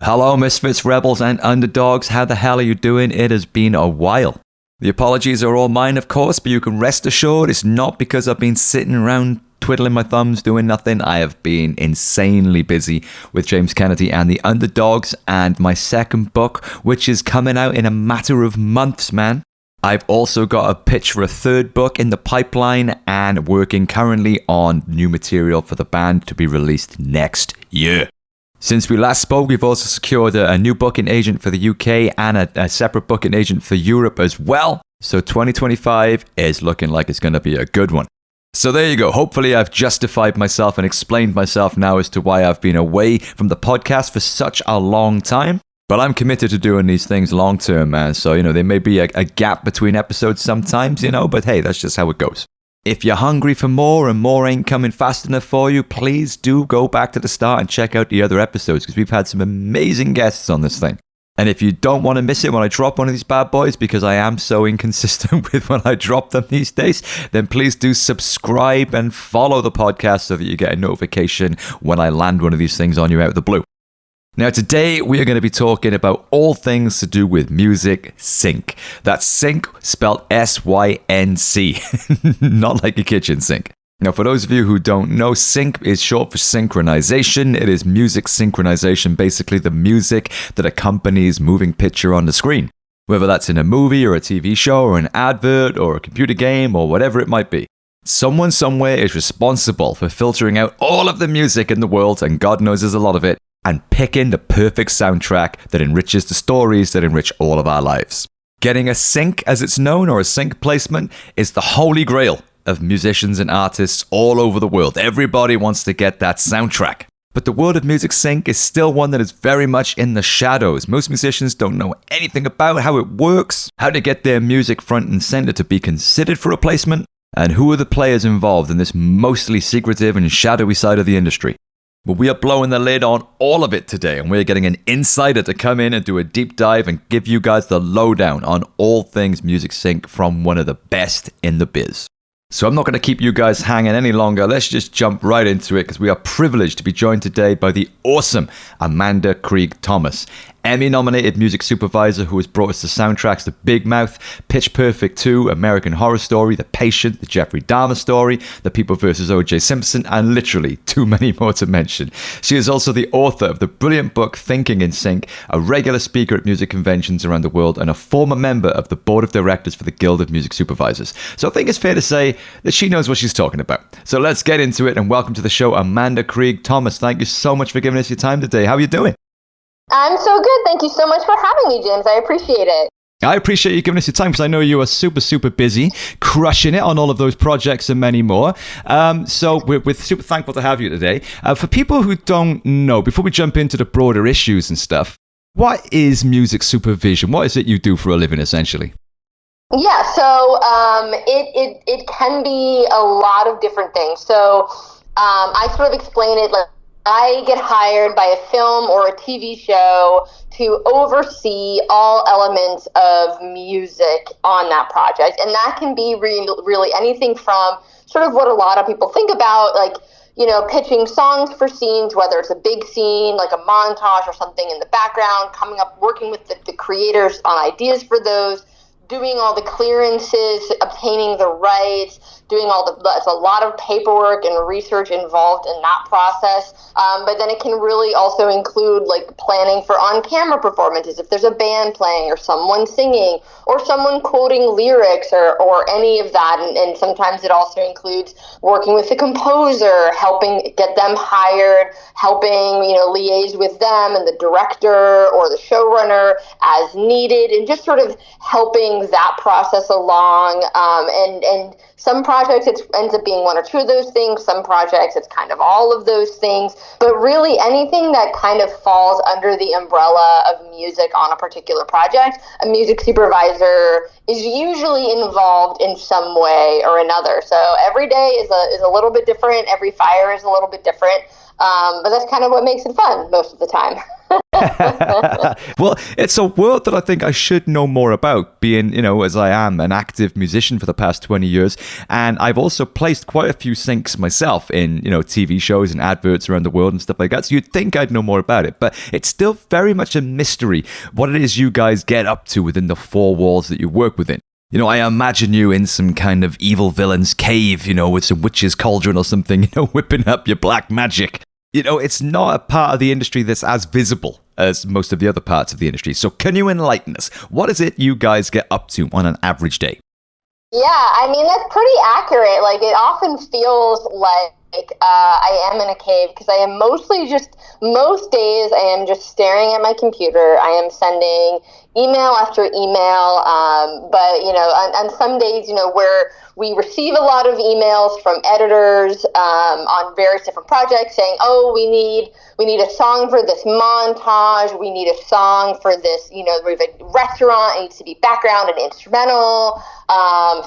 Hello, Misfits, Rebels, and Underdogs. How the hell are you doing? It has been a while. The apologies are all mine, of course, but you can rest assured it's not because I've been sitting around twiddling my thumbs doing nothing. I have been insanely busy with James Kennedy and the Underdogs and my second book, which is coming out in a matter of months, man. I've also got a pitch for a third book in the pipeline and working currently on new material for the band to be released next year. Since we last spoke, we've also secured a new booking agent for the UK and a separate booking agent for Europe as well. So 2025 is looking like it's going to be a good one. So there you go. Hopefully I've justified myself and explained myself now as to why I've been away from the podcast for such a long time. But I'm committed to doing these things long term, man. So, there may be a gap between episodes sometimes, but hey, that's just how it goes. If you're hungry for more and more ain't coming fast enough for you, please do go back to the start and check out the other episodes because we've had some amazing guests on this thing. And if you don't want to miss it when I drop one of these bad boys, because I am so inconsistent with when I drop them these days, then please do subscribe and follow the podcast so that you get a notification when I land one of these things on you out of the blue. Now, today we are going to be talking about all things to do with music sync. That's sync spelled S-Y-N-C, not like a kitchen sink. Now, for those of you who don't know, sync is short for synchronization. It is music synchronization, basically the music that accompanies moving picture on the screen. Whether that's in a movie or a TV show or an advert or a computer game or whatever it might be. Someone somewhere is responsible for filtering out all of the music in the world, and God knows there's a lot of it, and picking the perfect soundtrack that enriches the stories that enrich all of our lives. Getting a sync, as it's known, or a sync placement, is the holy grail of musicians and artists all over the world. Everybody wants to get that soundtrack. But the world of music sync is still one that is very much in the shadows. Most musicians don't know anything about how it works, how to get their music front and center to be considered for a placement, and who are the players involved in this mostly secretive and shadowy side of the industry. Well, we are blowing the lid on all of it today, and we're getting an insider to come in and do a deep dive and give you guys the lowdown on all things music sync from one of the best in the biz. So I'm not going to keep you guys hanging any longer. Let's just jump right into it because we are privileged to be joined today by the awesome Amanda Krieg Thomas, Emmy-nominated music supervisor who has brought us the soundtracks to Big Mouth, Pitch Perfect 2, American Horror Story, The Patient, The Jeffery Dahmer Story, The People vs. OJ Simpson, and literally too many more to mention. She is also the author of the brilliant book Thinking in Sync, a regular speaker at music conventions around the world, and a former member of the board of directors for the Guild of Music Supervisors. So I think it's fair to say that she knows what she's talking about. So let's get into it, and welcome to the show, Amanda Krieg Thomas. Thank you so much for giving us your time today. How are you doing? I'm so good. Thank you so much for having me, James. I appreciate it. I appreciate you giving us your time because I know you are super, super busy, crushing it on all of those projects and many more. So we're super thankful to have you today. For people who don't know, before we jump into the broader issues and stuff, what is music supervision? What is it you do for a living, essentially? Yeah, so it can be a lot of different things. So I sort of explain it like, I get hired by a film or a TV show to oversee all elements of music on that project. And that can be really anything from sort of what a lot of people think about, like, pitching songs for scenes, whether it's a big scene, like a montage or something in the background, coming up, working with the creators on ideas for those, doing all the clearances, obtaining the rights, doing it's a lot of paperwork and research involved in that process. But then it can really also include like planning for on-camera performances if there's a band playing or someone singing or someone quoting lyrics or any of that. And sometimes it also includes working with the composer, helping get them hired, helping, liaise with them and the director or the showrunner as needed, and just sort of helping that process along. And some projects it ends up being one or two of those things. Some projects it's kind of all of those things. But really anything that kind of falls under the umbrella of music on a particular project, a music supervisor is usually involved in some way or another. So every day is a little bit different. Every fire is a little bit different. But that's kind of what makes it fun most of the time. Well, it's a world that I think I should know more about, being, as I am an active musician for the past 20 years. And I've also placed quite a few syncs myself in, TV shows and adverts around the world and stuff like that. So you'd think I'd know more about it. But it's still very much a mystery what it is you guys get up to within the four walls that you work within. I imagine you in some kind of evil villain's cave, with some witch's cauldron or something, whipping up your black magic. It's not a part of the industry that's as visible as most of the other parts of the industry. So can you enlighten us? What is it you guys get up to on an average day? Yeah, I mean, that's pretty accurate. Like, it often feels like I am in a cave because I am most days I am just staring at my computer. I am sending email after email. But, on some days, where we receive a lot of emails from editors on various different projects saying, oh, we need a song for this montage. We need a song for this, we have a restaurant. It needs to be background and instrumental.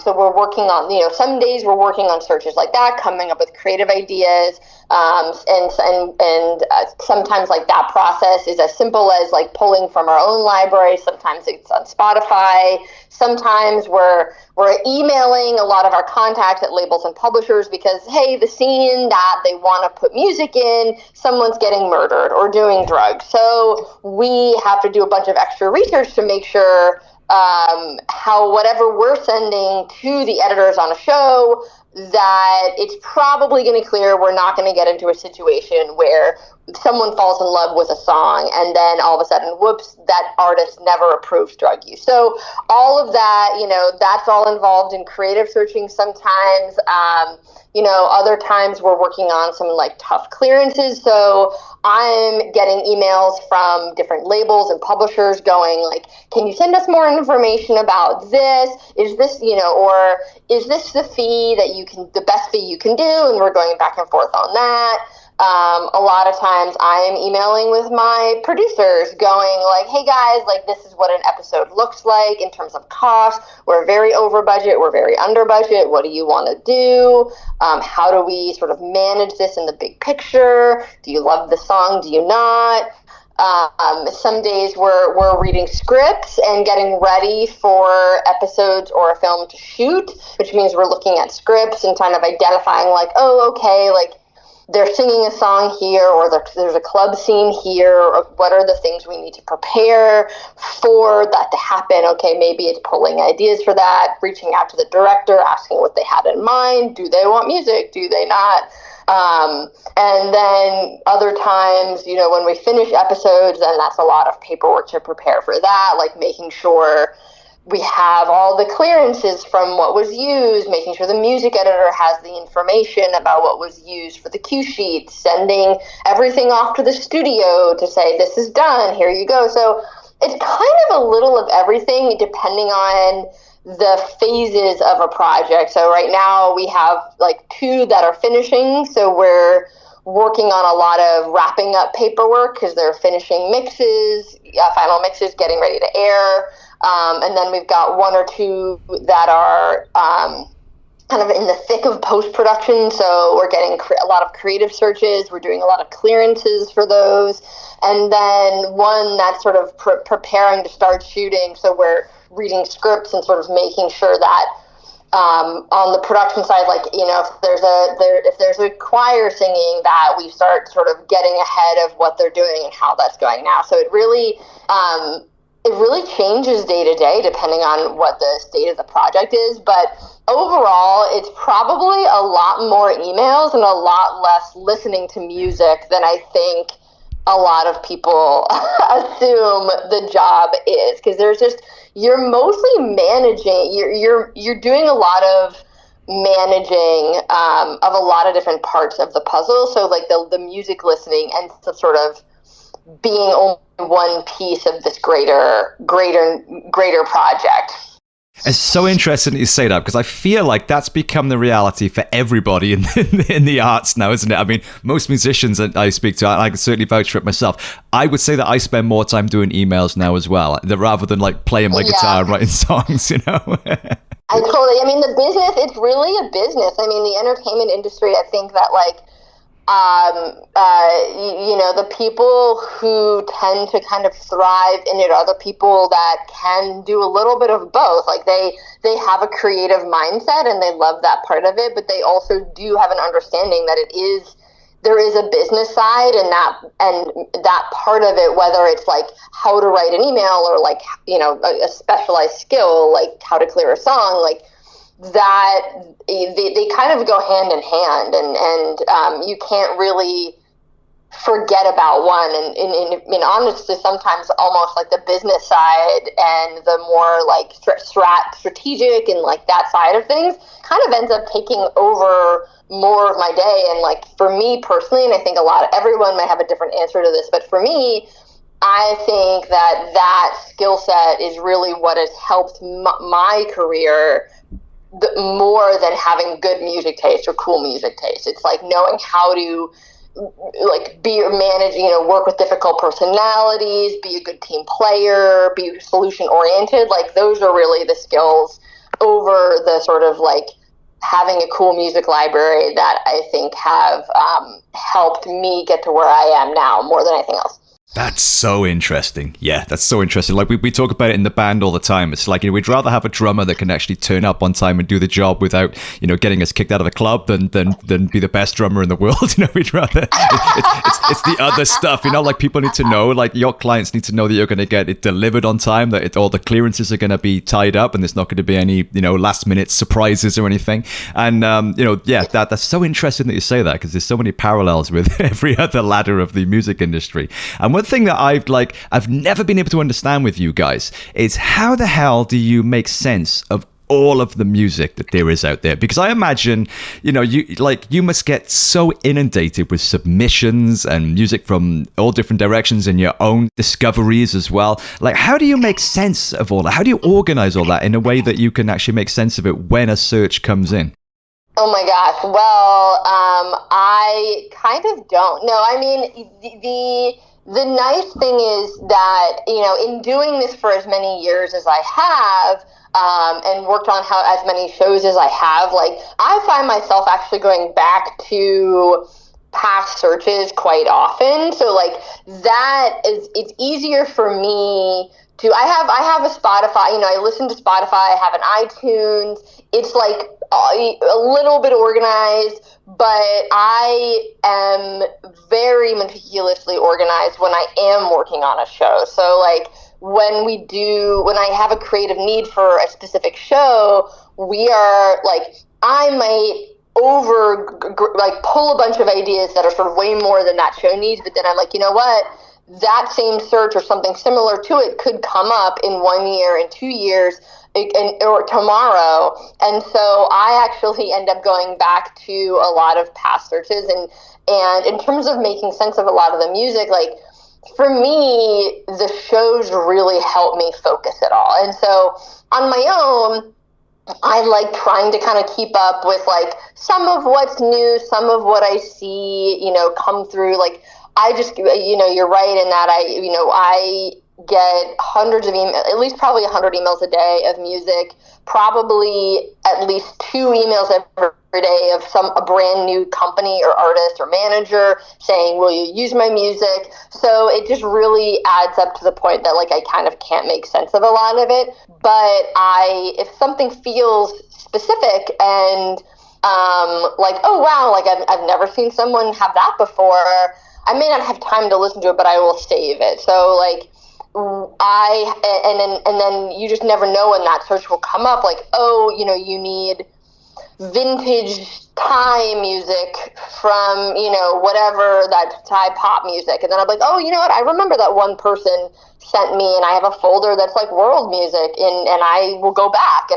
So we're working on, some days we're working on searches like that, coming up with creative ideas. And sometimes like that process is as simple as like pulling from our own library. Sometimes it's on Spotify. Sometimes we're emailing a lot of our contacts at labels and publishers because, hey, the scene that they want to put music in, someone's getting murdered or doing drugs. So we have to do a bunch of extra research to make sure how whatever we're sending to the editors on a show, that it's probably going to clear we're not going to get into a situation where someone falls in love with a song and then all of a sudden, whoops, that artist never approves drug use. So all of that, that's all involved in creative searching sometimes. Other times we're working on some like tough clearances. So I'm getting emails from different labels and publishers going like, can you send us more information about this? Is this, or is this the best fee you can do? And we're going back and forth on that. A lot of times I'm emailing with my producers going like, hey guys, like this is what an episode looks like in terms of cost. We're very over budget. We're very under budget. What do you want to do? How do we sort of manage this in the big picture? Do you love the song? Do you not? Some days we're reading scripts and getting ready for episodes or a film to shoot, which means we're looking at scripts and kind of identifying like, oh, okay, like they're singing a song here, or there's a club scene here, or what are the things we need to prepare for that to happen? Okay, maybe it's pulling ideas for that, reaching out to the director, asking what they had in mind. Do they want music? Do they not? And then other times, when we finish episodes, then that's a lot of paperwork to prepare for that, like making sure we have all the clearances from what was used, making sure the music editor has the information about what was used for the cue sheet, sending everything off to the studio to say, this is done, here you go. So it's kind of a little of everything depending on the phases of a project. So right now we have like 2 that are finishing. So we're working on a lot of wrapping up paperwork because they're finishing mixes, final mixes, getting ready to air. And then we've got 1 or 2 that are kind of in the thick of post-production. So we're getting a lot of creative searches. We're doing a lot of clearances for those. And then 1 that's sort of preparing to start shooting. So we're reading scripts and sort of making sure that on the production side, like, if there's a choir singing, that we start sort of getting ahead of what they're doing and how that's going now. So it really changes day to day depending on what the state of the project is. But overall, it's probably a lot more emails and a lot less listening to music than I think a lot of people assume the job is, because you're mostly managing, you're doing a lot of managing of a lot of different parts of the puzzle. So like the music listening ends up sort of being only one piece of this greater project. It's so interesting that you say that, because I feel like that's become the reality for everybody in the arts now, isn't it? I mean, most musicians that I speak to, I can certainly vouch for it myself. I would say that I spend more time doing emails now as well, rather than like playing my guitar and writing songs, I mean, the business, it's really a business. I mean, the entertainment industry, I think that like The people who tend to kind of thrive in it are the people that can do a little bit of both. Like they have a creative mindset and they love that part of it, but they also do have an understanding that there is a business side, and that part of it, whether it's like how to write an email or like, a specialized skill, like how to clear a song, like that they kind of go hand in hand, and you can't really forget about one. And honestly, sometimes almost like the business side and the more like strategic and like that side of things kind of ends up taking over more of my day. And like for me personally, and I think everyone might have a different answer to this, but for me, I think that skill set is really what has helped my career more than having good music taste or cool music taste. It's like knowing how to like work with difficult personalities, be a good team player, be solution oriented. Like those are really the skills over the sort of like having a cool music library that I think have helped me get to where I am now more than anything else. That's so interesting. Yeah, that's so interesting. Like we talk about it in the band all the time. It's like, we'd rather have a drummer that can actually turn up on time and do the job without, getting us kicked out of the club than be the best drummer in the world. We'd rather, it's the other stuff, like people need to know, like your clients need to know that you're going to get it delivered on time, that all the clearances are going to be tied up and there's not going to be any, last minute surprises or anything. And, that's so interesting that you say that, because there's so many parallels with every other ladder of the music industry. And one thing that I've never been able to understand with you guys is how the hell do you make sense of all of the music that there is out there? Because I imagine, you must get so inundated with submissions and music from all different directions and your own discoveries as well. Like, how do you make sense of all that? How do you organize all that in a way that you can actually make sense of it when a search comes in? Oh my gosh. Well, I kind of don't. No, I mean, the nice thing is that, in doing this for as many years as I have, and worked on as many shows as I have, like, I find myself actually going back to past searches quite often. So, like, it's easier for me to, I have a Spotify, I listen to Spotify, I have an iTunes. It's like a little bit organized, but I am very meticulously organized when I am working on a show. So like when I have a creative need for a specific show, I might pull a bunch of ideas that are sort of way more than that show needs, but then I'm like, you know what? That same search or something similar to it could come up in 1 year, in 2 years, or tomorrow. And so I actually end up going back to a lot of past searches. And in terms of making sense of a lot of the music, like for me, the shows really help me focus it all. And so on my own, I like trying to kind of keep up with like some of what's new, some of what I see, come through. Like I just, you're right in that I get hundreds of emails, at least probably 100 emails a day of music, probably at least 2 emails every day of a brand new company or artist or manager saying, will you use my music? So it just really adds up to the point that like I kind of can't make sense of a lot of it. But if something feels specific and like, oh wow, like I've never seen someone have that before, I may not have time to listen to it, but I will save it. So like and then you just never know when that search will come up, like, oh, you need vintage Thai music from, whatever, that Thai pop music. And then I'm like, oh, you know what? I remember that one person sent me, and I have a folder that's like world music, and I will go back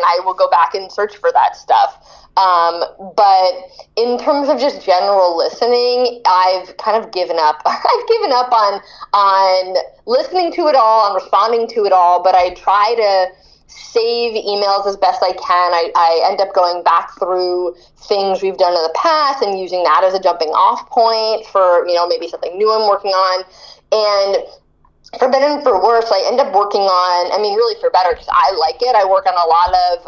and search for that stuff. But in terms of just general listening, I've kind of given up. I've given up on listening to it all, on responding to it all, but I try to save emails as best I can. I end up going back through things we've done in the past and using that as a jumping off point for, maybe something new I'm working on. And for better and for worse, I end up working on, I mean, really for better, because I like it. I work on a lot of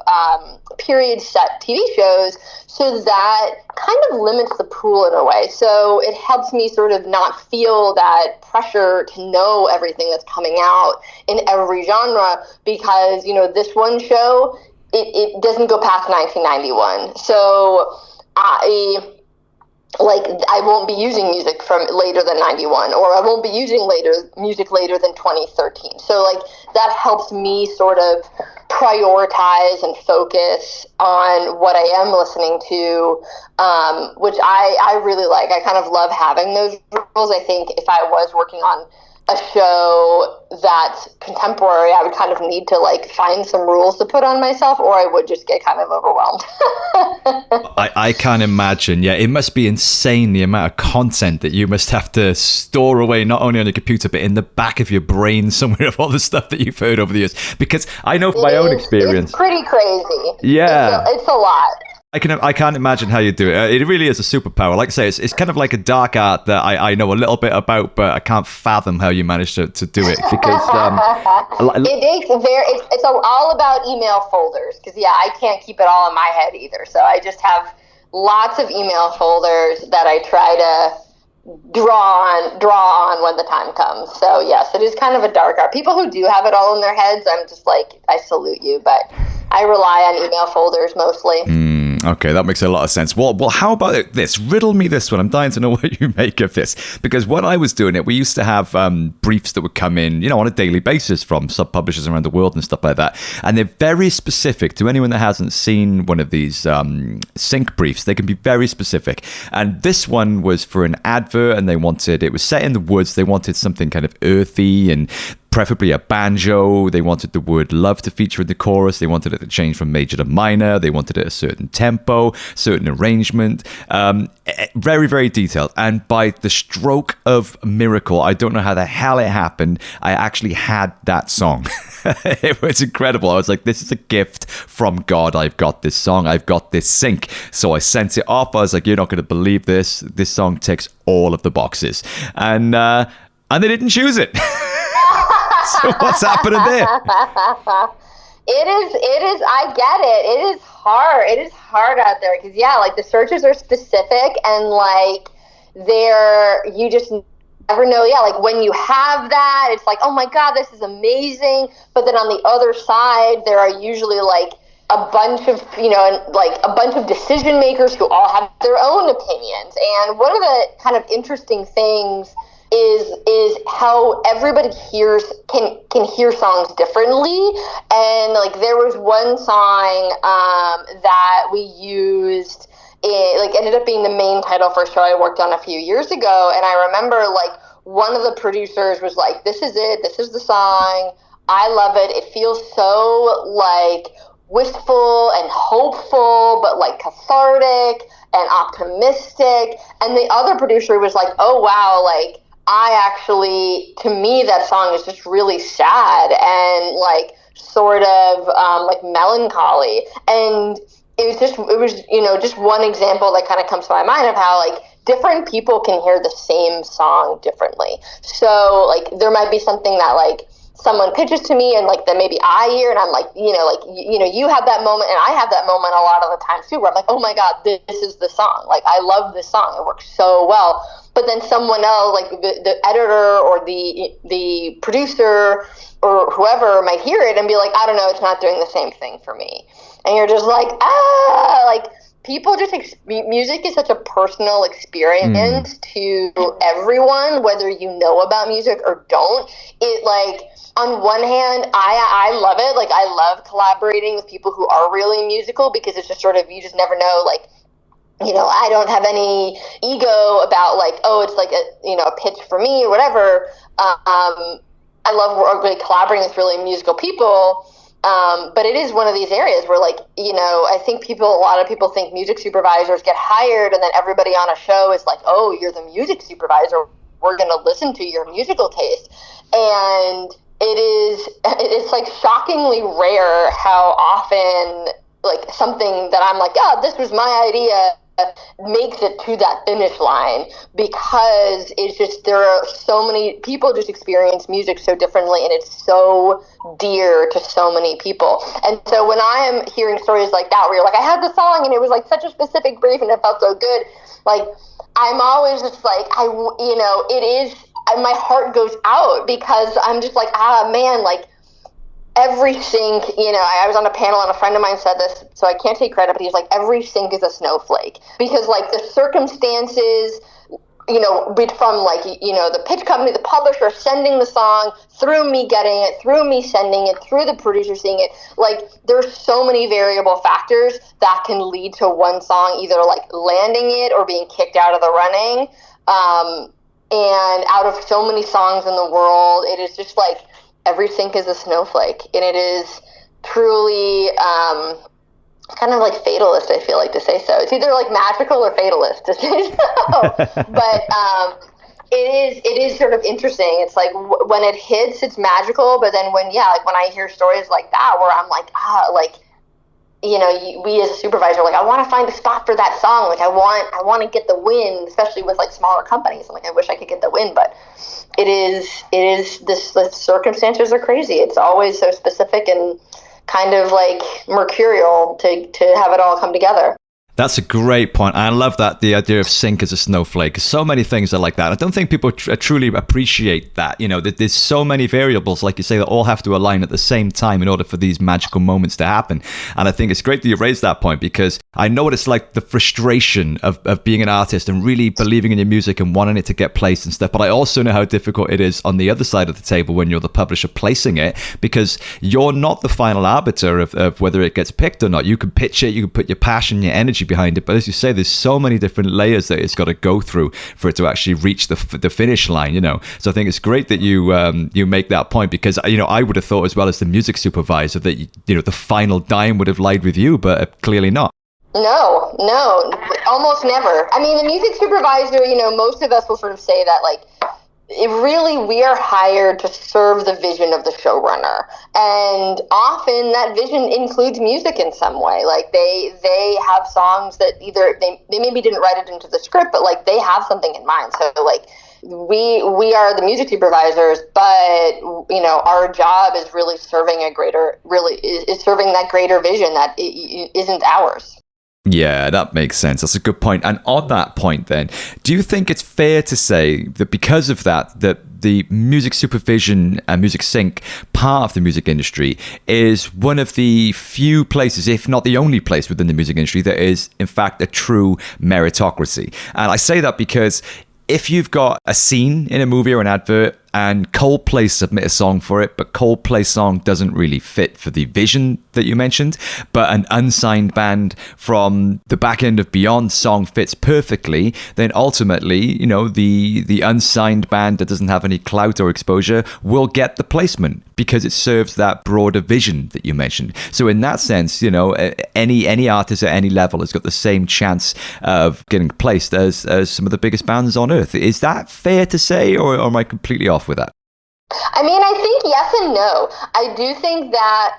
period set TV shows, so that kind of limits the pool in a way. So it helps me sort of not feel that pressure to know everything that's coming out in every genre, because, you know, this one show, it doesn't go past 1991. So I won't be using music from later than 91, or I won't be using music later than 2013. So like that helps me sort of prioritize and focus on what I am listening to, which I really like. I kind of love having those rules. I think if I was working on a show that's contemporary, I would kind of need to like find some rules to put on myself, or I would just get kind of overwhelmed. I can't imagine. Yeah, it must be insane, the amount of content that you must have to store away, not only on your computer, but in the back of your brain somewhere, of all the stuff that you've heard over the years. Because I know from my own experience. It's pretty crazy. Yeah. It's a lot. I can't imagine how you do it. It really is a superpower. Like I say, it's kind of like a dark art that I know a little bit about, but I can't fathom how you managed to do it. Because it's all about email folders. Because I can't keep it all in my head either. So I just have lots of email folders that I try to draw on when the time comes. So yes, it is kind of a dark art. People who do have it all in thetheir heads, I'm just like, I salute you, but I rely on email folders mostly. Okay, that makes a lot of sense. Well, how about this? Riddle me this one. I'm dying to know what you make of this. Because when I was doing it, we used to have briefs that would come in, on a daily basis from sub-publishers around the world and stuff like that. And they're very specific. To anyone that hasn't seen one of these sync briefs, they can be very specific. And this one was for an advert, and it was set in the woods. They wanted something kind of earthy and preferably a banjo. They wanted the word love to feature in the chorus. They wanted it to change from major to minor. They wanted it a certain tempo, certain arrangement. Very, very detailed. And by the stroke of a miracle, I don't know how the hell it happened, I actually had that song. It was incredible. I was like, this is a gift from God. I've got this song. I've got this sync. So I sent it off. I was like, you're not going to believe this. This song ticks all of the boxes. And they didn't choose it. So what's happening there? It is, I get it. It is hard. It is hard out there because, like the searches are specific and like you just never know. Yeah, like when you have that, it's like, oh my God, this is amazing. But then on the other side, there are usually like a bunch of, a bunch of decision makers who all have their own opinions. And one of the kind of interesting things is how everybody can hear songs differently. And like there was one song that we used, ended up being the main title for a show I worked on a few years ago. And I remember like one of the producers was like, this is it, this is the song, I love it, it feels so like wistful and hopeful, but like cathartic and optimistic. And the other producer was like, oh wow, like to me, that song is just really sad and like sort of like melancholy. And it was just one example that kind of comes to my mind of how like different people can hear the same song differently. So like there might be something that like someone pitches to me and like that maybe I hear and I'm like, you have that moment and I have that moment a lot of the time too, where I'm like, oh my God, this is the song. Like I love this song. It works so well. But then someone else, like the editor or the producer or whoever might hear it and be like, I don't know, it's not doing the same thing for me. And you're just like, like people music is such a personal experience to everyone, whether you know about music or don't. It like, on one hand, I love it. Like I love collaborating with people who are really musical because it's just sort of, you just never know, like, I don't have any ego about like, oh, it's like a pitch for me or whatever. I love really collaborating with really musical people. But it is one of these areas where like, I think a lot of people think music supervisors get hired and then everybody on a show is like, oh, you're the music supervisor. We're going to listen to your musical taste. And it's like shockingly rare how often like something that I'm like, oh, this was my idea makes it to that finish line, because it's just, there are so many people just experience music so differently, and it's so dear to so many people. And so when I am hearing stories like that, where you're like, I had the song and it was like such a specific brief and it felt so good, like, I'm always just like, it is, my heart goes out, because I'm just like, man, like, every sync, I was on a panel and a friend of mine said this, so I can't take credit, but he's like, every sync is a snowflake, because like the circumstances, from like, the pitch company, the publisher sending the song, through me getting it, through me sending it, through the producer seeing it, like, there's so many variable factors that can lead to one song either like landing it or being kicked out of the running. And out of so many songs in the world, it is just like, every sync is a snowflake, and it is truly kind of like fatalist, I feel like, to say so. It's either like magical or fatalist to say so. But it is sort of interesting. It's like when it hits, it's magical, but then when I hear stories like that where I'm like, we as a supervisor, like, I want to find a spot for that song. Like, I want to get the win, especially with like smaller companies. I'm like, I wish I could get the win, but it is the circumstances are crazy. It's always so specific and kind of like mercurial to have it all come together. That's a great point. I love that, the idea of sync as a snowflake. So many things are like that. I don't think people truly appreciate that. There's so many variables, like you say, that all have to align at the same time in order for these magical moments to happen. And I think it's great that you raised that point, because I know what it's like, the frustration of being an artist and really believing in your music and wanting it to get placed and stuff. But I also know how difficult it is on the other side of the table when you're the publisher placing it, because you're not the final arbiter of whether it gets picked or not. You can pitch it, you can put your passion, your energy behind it, but as you say, there's so many different layers that it's got to go through for it to actually reach the finish line. So I think it's great that you make that point, because I would have thought, as well as the music supervisor, that the final dime would have lied with you, but clearly not. No, almost never. I mean, the music supervisor, most of us will sort of say that, like, we are hired to serve the vision of the showrunner, and often that vision includes music in some way. Like, they have songs that either they maybe didn't write it into the script, but like they have something in mind. So like we are the music supervisors, but our job is really serving serving that greater vision that isn't ours. Yeah, that makes sense. That's a good point. And on that point then, do you think it's fair to say that because of that the music supervision and music sync part of the music industry is one of the few places, if not the only place within the music industry, that is in fact a true meritocracy? And I say that because if you've got a scene in a movie or an advert and Coldplay submit a song for it, but Coldplay's song doesn't really fit for the vision that you mentioned, but an unsigned band from the back end of Beyond song fits perfectly, then ultimately, the unsigned band that doesn't have any clout or exposure will get the placement because it serves that broader vision that you mentioned. So in that sense, any artist at any level has got the same chance of getting placed as some of the biggest bands on earth. Is that fair to say, or am I completely off with that? I mean, I think yes and no. I do think that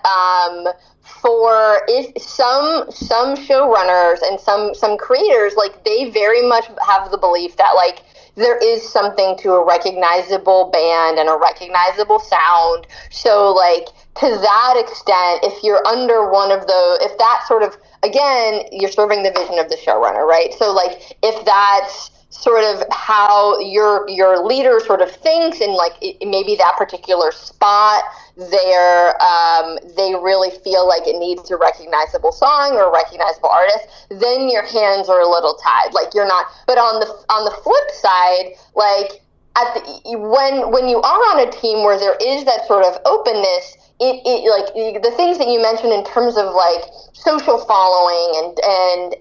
some showrunners and some creators, like, they very much have the belief that, like, there is something to a recognizable band and a recognizable sound. So, like, to that extent, if you're under one of if that sort of, again, you're serving the vision of the showrunner, right? So, like, if that's sort of how your leader sort of thinks, and like maybe that particular spot there, they really feel like it needs a recognizable song or a recognizable artist, then your hands are a little tied. Like, you're not. But on the flip side, like when you are on a team where there is that sort of openness, it like the things that you mentioned in terms of like social following and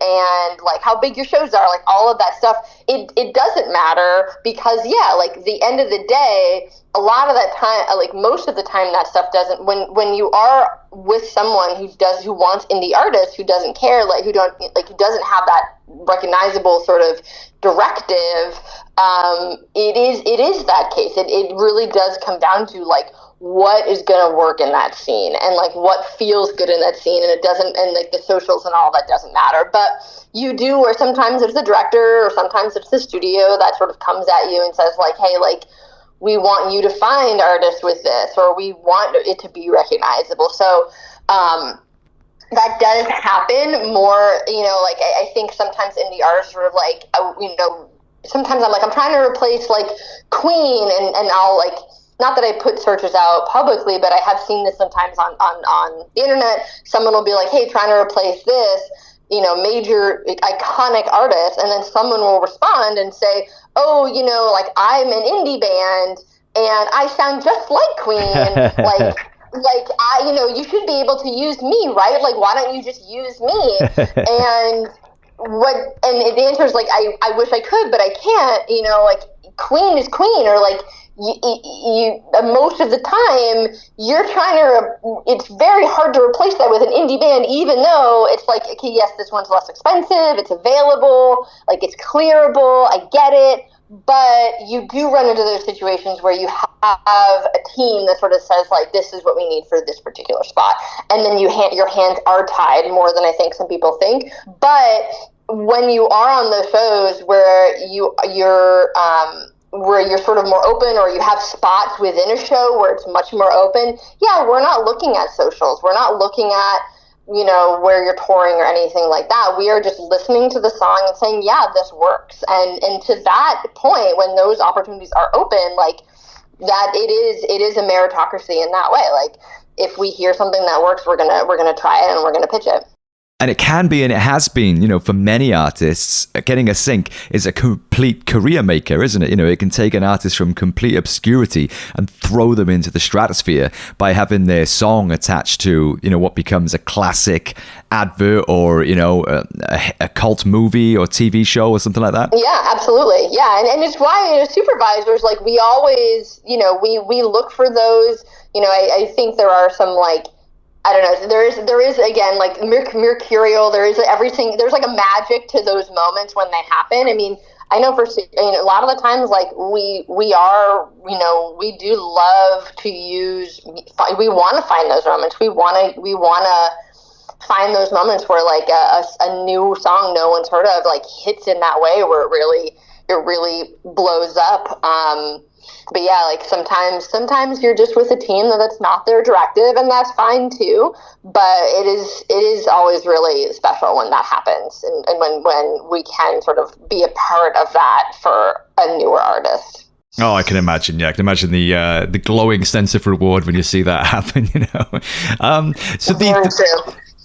like how big your shows are, like all of that stuff, it doesn't matter, because like the end of the day, a lot of that time, like most of the time, that stuff doesn't. When you are with someone who wants indie artists, who doesn't care, who doesn't have that recognizable sort of directive. It is that case. It really does come down to what is going to work in that scene and what feels good in that scene, and it doesn't, and the socials and all that doesn't matter. But you do, or sometimes it's the director, or sometimes it's the studio that sort of comes at you and says hey, we want you to find artists with this, or we want it to be recognizable. So that does happen more, I think sometimes indie artists sort of sometimes I'm trying to replace Queen, and I'll not that I put searches out publicly, but I have seen this sometimes on the internet. Someone will be hey, trying to replace this, major iconic artist, and then someone will respond and say, oh, I'm an indie band and I sound just like Queen. You should be able to use me, right? Why don't you just use me? And the answer is I wish I could, but I can't. Queen is Queen, or you most of the time you're trying to. It's very hard to replace that with an indie band, even though it's okay, yes, this one's less expensive, it's available, it's clearable, I get it. But you do run into those situations where you have a team that sort of says this is what we need for this particular spot, and then your hands are tied more than I think some people think. But when you are on those shows where you're sort of more open, or you have spots within a show where it's much more open, yeah, we're not looking at socials, we're not looking at where you're touring or anything like that. We are just listening to the song and saying, yeah, this works. And to that point, when those opportunities are open, that it is a meritocracy in that way. If we hear something that works, we're gonna try it and we're gonna pitch it. And it can be, and it has been, for many artists, getting a sync is a complete career maker, isn't it? It can take an artist from complete obscurity and throw them into the stratosphere by having their song attached to, what becomes a classic advert, or, a cult movie or TV show or something like that. Yeah, absolutely. Yeah. And it's why supervisors, we always, we look for those, I think there are some I don't know. There is again mercurial. There is everything. There's a magic to those moments when they happen. I mean, I know a lot of the times we are we do love to use. We want to find those moments. We want to find those moments where a new song no one's heard of hits in that way, where it really blows up. But yeah, sometimes you're just with a team that's not their directive, and that's fine too. But it is always really special when that happens, and when we can sort of be a part of that for a newer artist. Oh, I can imagine. Yeah, I can imagine the glowing sense of reward when you see that happen. So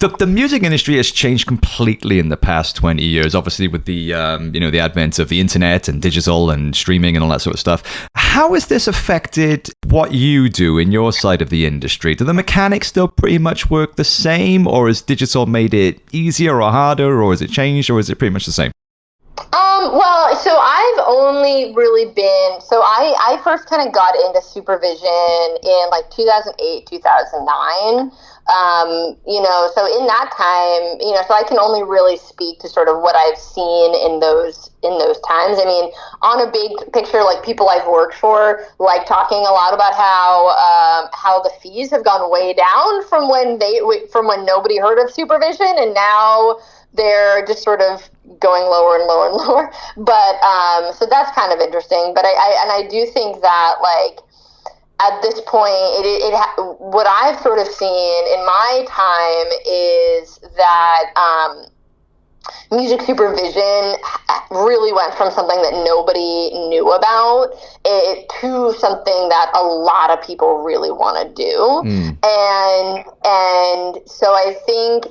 the music industry has changed completely in the past 20 years, obviously with the the advent of the internet and digital and streaming and all that sort of stuff. How has this affected what you do in your side of the industry? Do the mechanics still pretty much work the same, or has digital made it easier or harder, or has it changed, or is it pretty much the same? Well, so I've only really been, I first kind of got into supervision in 2008, 2009. So in that time, so I can only really speak to sort of what I've seen in those times. I mean, on a big picture, people I've worked for, talking a lot about how the fees have gone way down from when nobody heard of supervision, and now they're just sort of going lower and lower and lower. But so that's kind of interesting. But I do think that at this point, what I've sort of seen in my time is that music supervision really went from something that nobody knew about to something that a lot of people really want to do. And so I think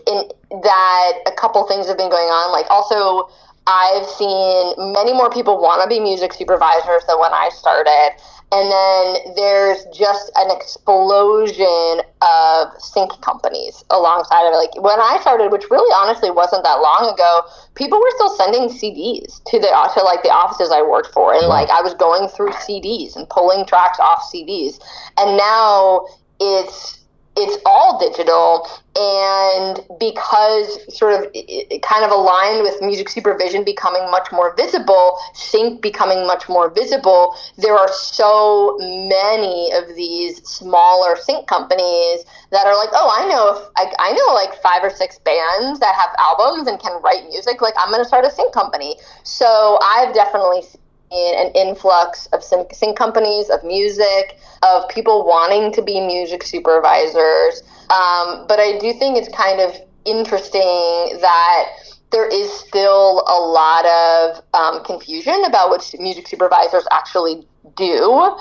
that a couple things have been going on. Also, I've seen many more people want to be music supervisors than when I started. And then there's just an explosion of sync companies alongside of it. Like when I started, which really honestly wasn't that long ago, people were still sending CDs to like the offices I worked for, and like I was going through CDs and pulling tracks off CDs. And now it's all digital, and because sort of it kind of aligned with music supervision becoming much more visible, sync becoming much more visible, there are so many of these smaller sync companies that are like, oh, I know like 5 or 6 bands that have albums and can write music, like I'm going to start a sync company. So I've definitely seen an influx of sync companies, of music, of people wanting to be music supervisors. But I do think it's kind of interesting that there is still a lot of confusion about what music supervisors actually do.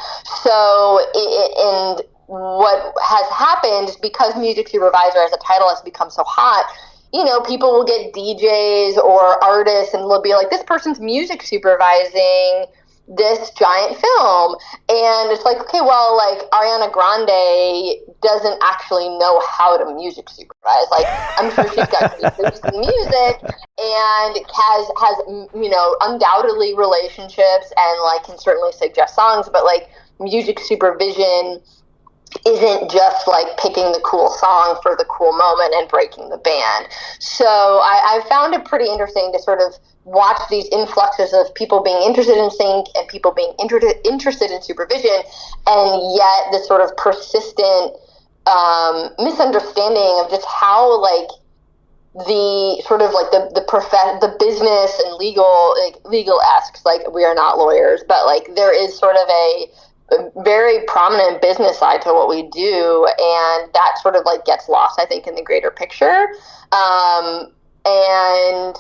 So, and what has happened is because music supervisor as a title has become so hot, you know, people will get DJs or artists and they'll be like, this person's music supervising this giant film. And it's like, okay, well, like Ariana Grande doesn't actually know how to music supervise. Like, I'm sure she's got some music and has, you know, undoubtedly relationships and like can certainly suggest songs, but like music supervision isn't just like picking the cool song for the cool moment and breaking the band. So I found it pretty interesting to sort of watch these influxes of people being interested in sync and people being interested in supervision, and yet this sort of persistent misunderstanding of just how like the sort of like the business and legal asks, like we are not lawyers, but like there is sort of a very prominent business side to what we do, and that sort of like gets lost, I think, in the greater picture. And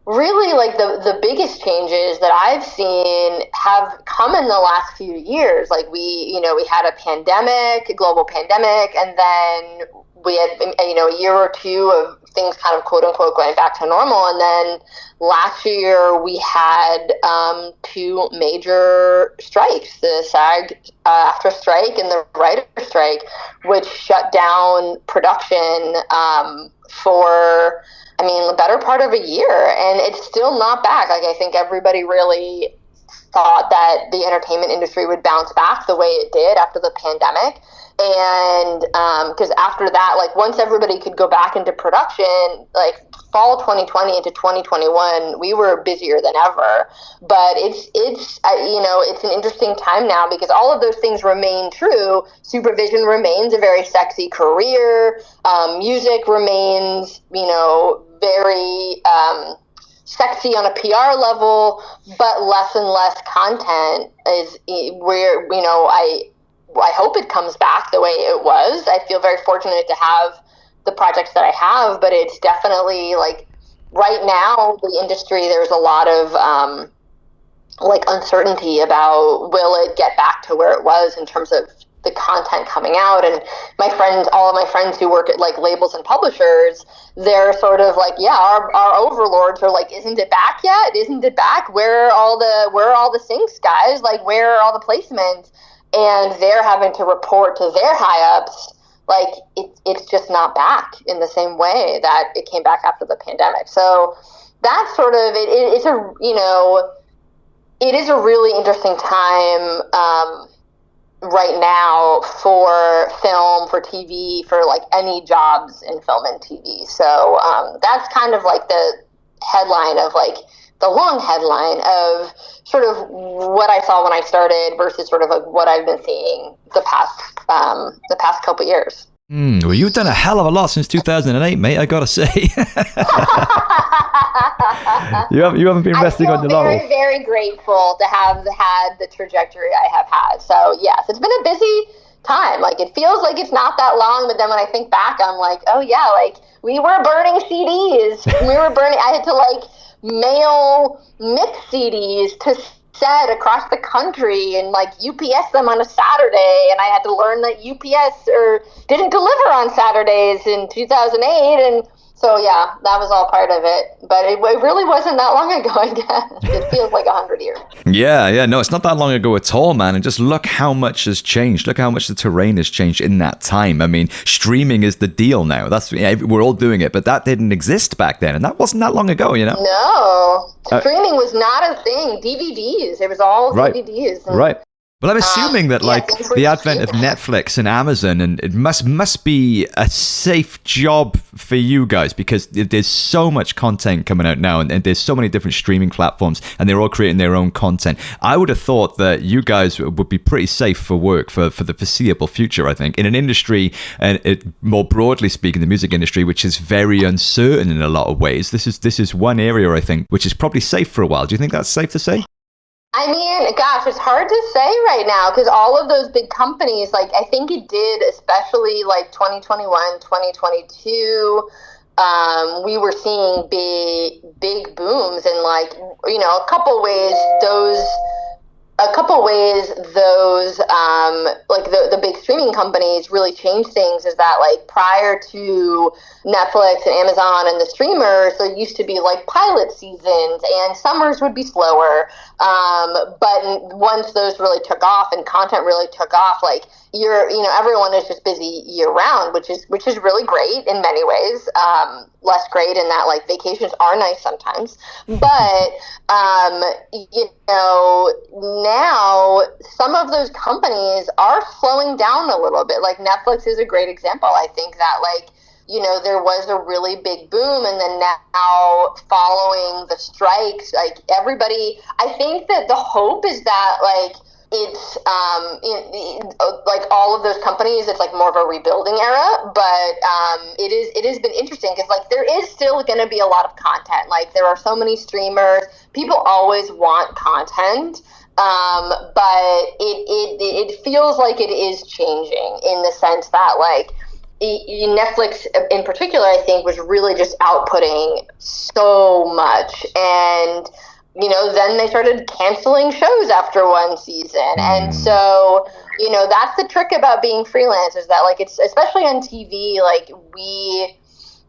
really, like the biggest changes that I've seen have come in the last few years. Like we had a global pandemic, and then we had, you know, a year or two of things kind of quote unquote going back to normal. And then last year we had 2 major strikes, the SAG after strike and the writer strike, which shut down production for, I mean, the better part of a year. And it's still not back. Like, I think everybody really thought that the entertainment industry would bounce back the way it did after the pandemic. And because after that, like once everybody could go back into production, like fall 2020 into 2021, we were busier than ever. But it's you know, it's an interesting time now because all of those things remain true. Supervision remains a very sexy career. Music remains, you know, very sexy on a PR level, but less and less content is where, you know, I hope it comes back the way it was. I feel very fortunate to have the projects that I have, but it's definitely like right now, the industry, there's a lot of like uncertainty about will it get back to where it was in terms of the content coming out. And all of my friends who work at like labels and publishers, they're sort of like, yeah, our overlords are like, isn't it back yet? Isn't it back? Where are all the syncs, guys? Like, where are all the placements? And they're having to report to their high-ups, like, it's just not back in the same way that it came back after the pandemic. So that's sort of, it's a, you know, it is a really interesting time right now for film, for TV, for, like, any jobs in film and TV. So that's kind of, like, the headline of, like, the long headline of sort of what I saw when I started versus sort of like what I've been seeing the past couple years. Well, you've done a hell of a lot since 2008, mate, I gotta say. you haven't been resting on your laurels. I'm very, very grateful to have had the trajectory I have had. So yes, it's been a busy time. Like, it feels like it's not that long, but then when I think back, I'm like, oh yeah, like we were burning CDs. I had to like mail mix CDs to set across the country and like UPS them on a Saturday, and I had to learn that UPS didn't deliver on Saturdays in 2008, and So yeah, that was all part of it, but it really wasn't that long ago. I guess it feels like 100 years. Yeah, no, it's not that long ago at all, man. And just look how much has changed. Look how much the terrain has changed in that time. I mean, streaming is the deal now. We're all doing it, but that didn't exist back then, and that wasn't that long ago, you know. No, streaming was not a thing. DVDs. It was all DVDs. Right. Well, I'm assuming that the advent of Netflix and Amazon, and it must be a safe job for you guys, because there's so much content coming out now, and there's so many different streaming platforms, and they're all creating their own content. I would have thought that you guys would be pretty safe for work for the foreseeable future, I think, in an industry, and more broadly speaking, the music industry, which is very uncertain in a lot of ways. This is one area, I think, which is probably safe for a while. Do you think that's safe to say? I mean, gosh, it's hard to say right now, because all of those big companies, like, I think it did, especially like 2021, 2022, we were seeing big booms, and like, you know, a couple ways those like the big streaming companies really changed things is that, like, prior to Netflix and Amazon and the streamers, there used to be like pilot seasons and summers would be slower. But once those really took off and content really took off, like, everyone is just busy year round, which is really great in many ways. Less great in that, like, vacations are nice sometimes, but now some of those companies are slowing down a little bit. Like, Netflix is a great example. I think that, like, there was a really big boom, and then now following the strikes, like, everybody, I think that the hope is that, like, it's like all of those companies, it's like more of a rebuilding era, but it has been interesting because, like, there is still going to be a lot of content. Like, there are so many streamers, people always want content, but it feels like it is changing in the sense that, like, Netflix in particular, I think, was really just outputting so much, and then they started canceling shows after one season. And so, that's the trick about being freelance, is that, like, it's especially on TV, like,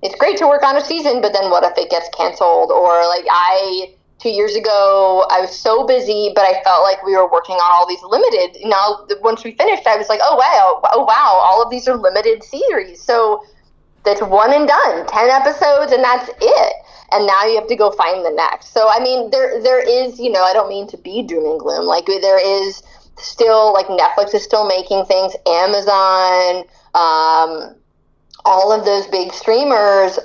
it's great to work on a season, but then what if it gets canceled? Or, like, 2 years ago, I was so busy, but I felt like we were working on all these limited. Now, once we finished, I was like, oh wow, all of these are limited series. So that's one and done, 10 episodes, and that's it. And now you have to go find the next. So, I mean, there is, I don't mean to be doom and gloom. Like, there is still, like, Netflix is still making things, Amazon, all of those big streamers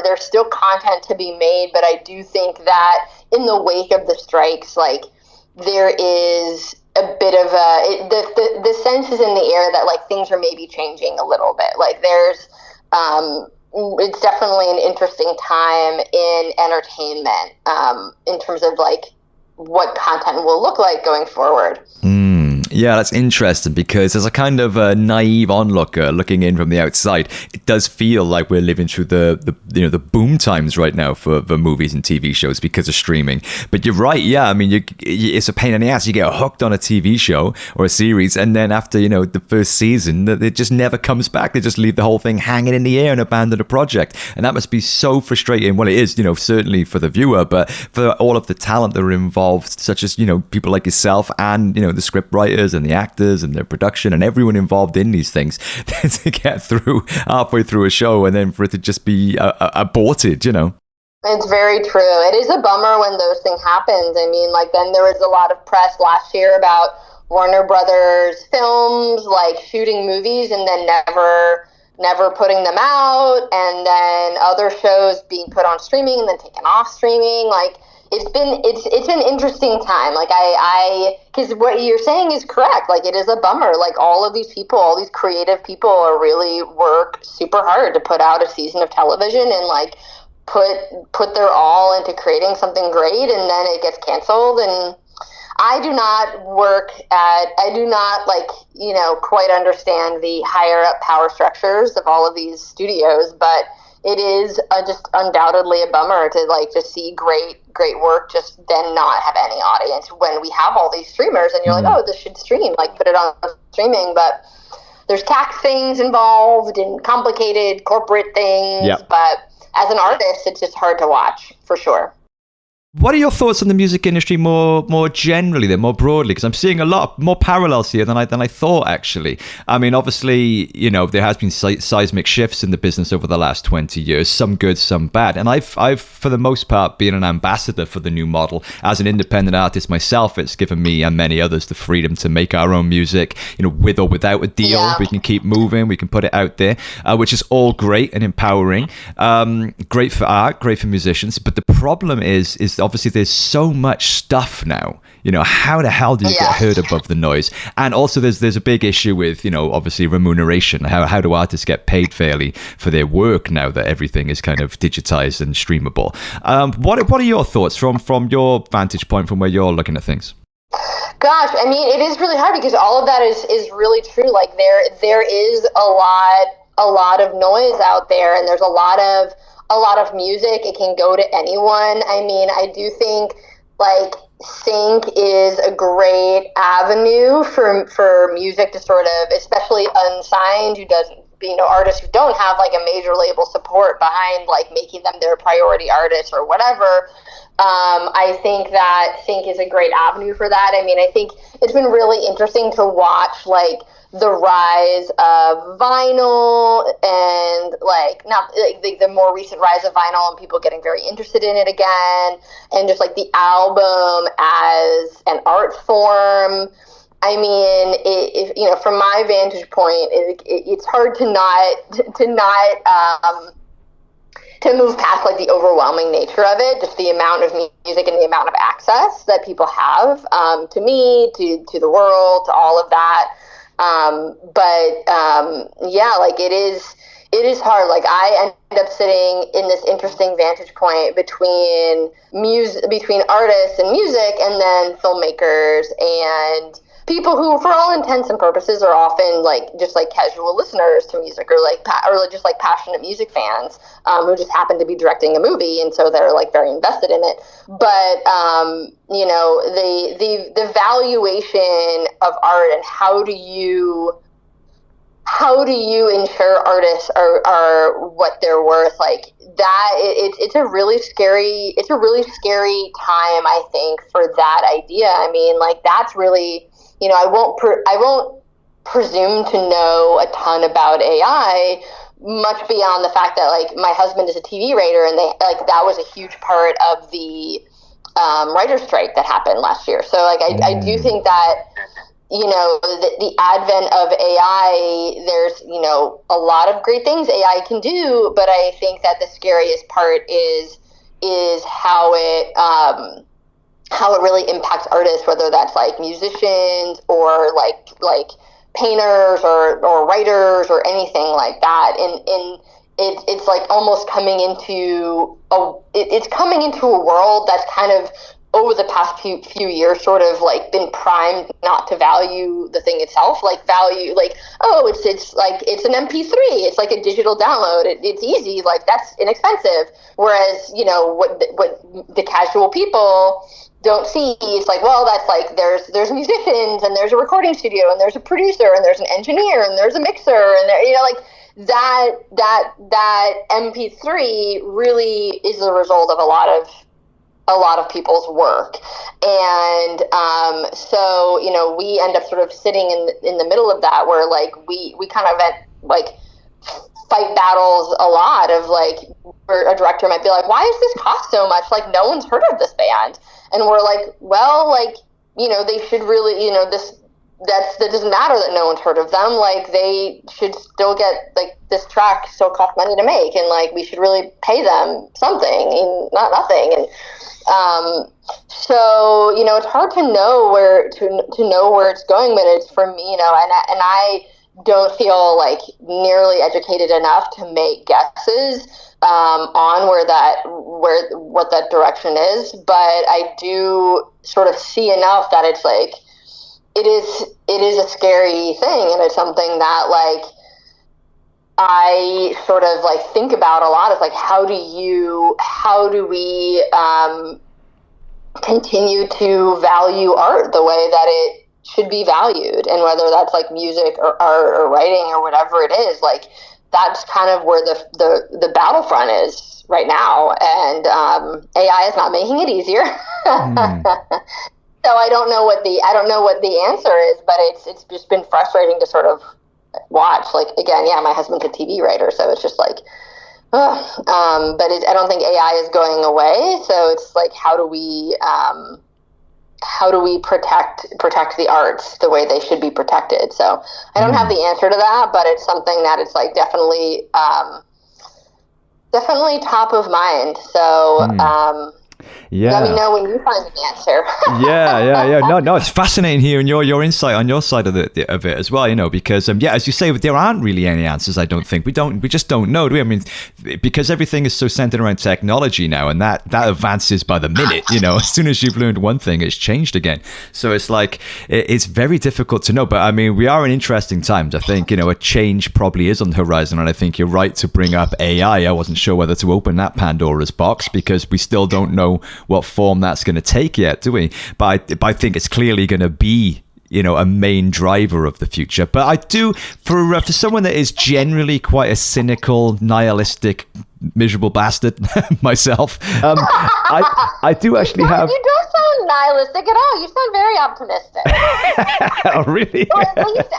there's still content to be made, but I do think that in the wake of the strikes, like, there is a bit of the sense is in the air that, like, things are maybe changing a little bit. Like, there's, it's definitely an interesting time in entertainment, in terms of, like, what content will look like going forward. Yeah, that's interesting, because as a kind of a naive onlooker looking in from the outside, it does feel like we're living through the boom times right now for movies and TV shows because of streaming. But you're right, yeah. I mean, it's a pain in the ass. You get hooked on a TV show or a series, and then after the first season, it just never comes back. They just leave the whole thing hanging in the air and abandon the project, and that must be so frustrating. Well, it is, certainly for the viewer, but for all of the talent that are involved, such as people like yourself and the script writers and the actors and the production and everyone involved in these things, to get through halfway through a show and then for it to just be aborted. It's very true. It is a bummer when those things happen. I mean, like, then there was a lot of press last year about Warner Brothers films, like, shooting movies and then never putting them out, and then other shows being put on streaming and then taken off streaming. Like, it's an interesting time. Like, because what you're saying is correct. Like, it is a bummer. Like, all of these people, all these creative people are really work super hard to put out a season of television and, like, put their all into creating something great, and then it gets canceled. And I do not quite understand the higher up power structures of all of these studios, but it is just undoubtedly a bummer to, like, just see great work just then not have any audience when we have all these streamers, and you're like, oh, this should stream, like, put it on streaming. But there's tax things involved and complicated corporate things. Yep. But as an artist, it's just hard to watch, for sure. What are your thoughts on the music industry more generally, then, more broadly? Because I'm seeing a lot more parallels here than I thought, actually. I mean, obviously, you know, there has been seismic shifts in the business over the last 20 years, some good, some bad. And I've for the most part, been an ambassador for the new model. As an independent artist myself, it's given me and many others the freedom to make our own music, you know, with or without a deal. Yeah. We can keep moving, we can put it out there, which is all great and empowering. Great for art, great for musicians. But the problem is obviously there's so much stuff now. You know, how the hell do you get heard above the noise? And also there's a big issue with, you know, obviously remuneration. How do artists get paid fairly for their work now that everything is kind of digitized and streamable? What are your thoughts from your vantage point, from where you're looking at things? Gosh, I mean, it is really hard because all of that is really true. Like there is a lot of noise out there, and there's a lot of music. It can go to anyone. I mean, I do think like sync is a great avenue for music to sort of, especially unsigned, who doesn't, you know, artists who don't have like a major label support behind like making them their priority artists or whatever. I think that sync is a great avenue for that. I mean, I think it's been really interesting to watch like the rise of vinyl and like not like the more recent rise of vinyl and people getting very interested in it again, and just like the album as an art form. I mean, if you know, from my vantage point, it's hard to move past like the overwhelming nature of it, just the amount of music and the amount of access that people have to me, to the world, to all of that. Yeah, like it is hard. Like I end up sitting in this interesting vantage point between artists and music, and then filmmakers and people who, for all intents and purposes, are often like just like casual listeners to music, or just like passionate music fans who just happen to be directing a movie, and so they're like very invested in it. But you know, the valuation of art and how do you ensure artists are what they're worth, like that, it's a really scary time, I think, for that idea. I mean, like that's really, you know, I won't presume to know a ton about AI, much beyond the fact that like my husband is a TV writer, and that was a huge part of the writer's strike that happened last year. So like I do think that, you know, the advent of AI, there's, you know, a lot of great things AI can do, but I think that the scariest part is how it really impacts artists, whether that's like musicians or like painters or writers or anything like that. And it's like almost coming into a world that's kind of over the past few years sort of like been primed not to value the thing itself, like value like, oh, it's like it's an MP3, it's like a digital download, it's easy, like that's inexpensive. Whereas, you know, what the casual people don't see is like, well, that's like there's musicians, and there's a recording studio, and there's a producer, and there's an engineer, and there's a mixer, and there, you know, like that MP3 really is the result of a lot of people's work. And so, you know, we end up sort of sitting in the middle of that, where like we kind of like fight battles a lot of like, where a director might be like, why does this cost so much? Like, no one's heard of this band. And we're like, well, like, you know, they should really, you know, that doesn't matter that no one's heard of them. Like, they should still get, like, this track still cost money to make, and like we should really pay them something, and not nothing. And so, you know, it's hard to know where it's going, but it's, for me, you know, and I don't feel like nearly educated enough to make guesses on what that direction is, but I do sort of see enough that it's like it is a scary thing, and it's something that like I sort of like think about a lot. Is like, how do we continue to value art the way that should be valued, and whether that's like music or art or writing or whatever it is, like that's kind of where the battlefront is right now, and AI is not making it easier. So I don't know what the answer is, but it's just been frustrating to sort of watch. Like, again, yeah, my husband's a TV writer, so it's just like, but I don't think AI is going away. So it's like, how do we protect the arts the way they should be protected? So I don't have the answer to that, but it's something that it's like definitely top of mind. So yeah. Let me know when you find an answer. yeah. No, it's fascinating hearing your insight on your side of it as well, you know, because as you say, there aren't really any answers. I don't think we just don't know, do we? I mean, because everything is so centered around technology now, and that advances by the minute, you know. As soon as you've learned one thing, it's changed again. So it's like, it's very difficult to know. But I mean, we are in interesting times. I think, you know, a change probably is on the horizon, and I think you're right to bring up AI. I wasn't sure whether to open that Pandora's box, because we still don't know what form that's going to take yet, do we? But I think it's clearly going to be, you know, a main driver of the future. But I do, for someone that is generally quite a cynical, nihilistic, miserable bastard myself, I do actually have... You don't sound nihilistic at all. You sound very optimistic. Oh, really? Or at least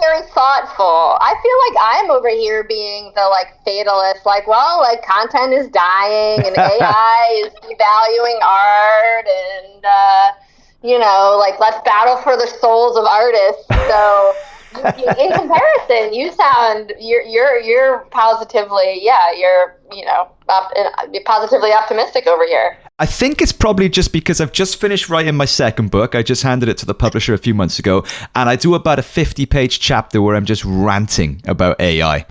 very thoughtful. I feel like I'm over here being the like fatalist, like, well, like content is dying and AI is devaluing art, and you know, like, let's battle for the souls of artists. So in comparison, you're positively, you're positively optimistic over here. I think it's probably just because I've just finished writing my second book. I just handed it to the publisher a few months ago, and I do about a 50-page chapter where I'm just ranting about AI.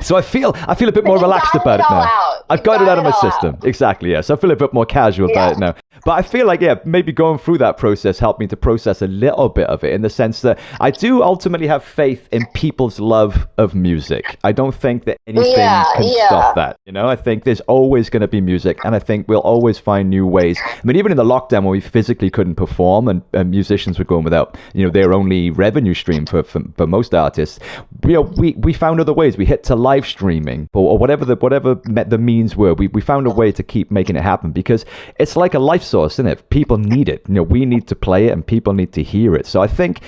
So I feel a bit more relaxed about it now. I've got it out of my system. Exactly, yeah. So I feel a bit more casual about it now. But I feel like, maybe going through that process helped me to process a little bit of it, in the sense that I do ultimately have faith in people's love of music. I don't think that anything can stop that. You know, I think there's always going to be music, and I think we'll always find new ways. I mean, even in the lockdown when we physically couldn't perform, and musicians were going without, you know, their only revenue stream for most artists, you know, we found other ways. We hit to live streaming, or whatever the means were. We found a way to keep making it happen, because it's like a life source, isn't it? People need it. You know, we need to play it, and people need to hear it. So I think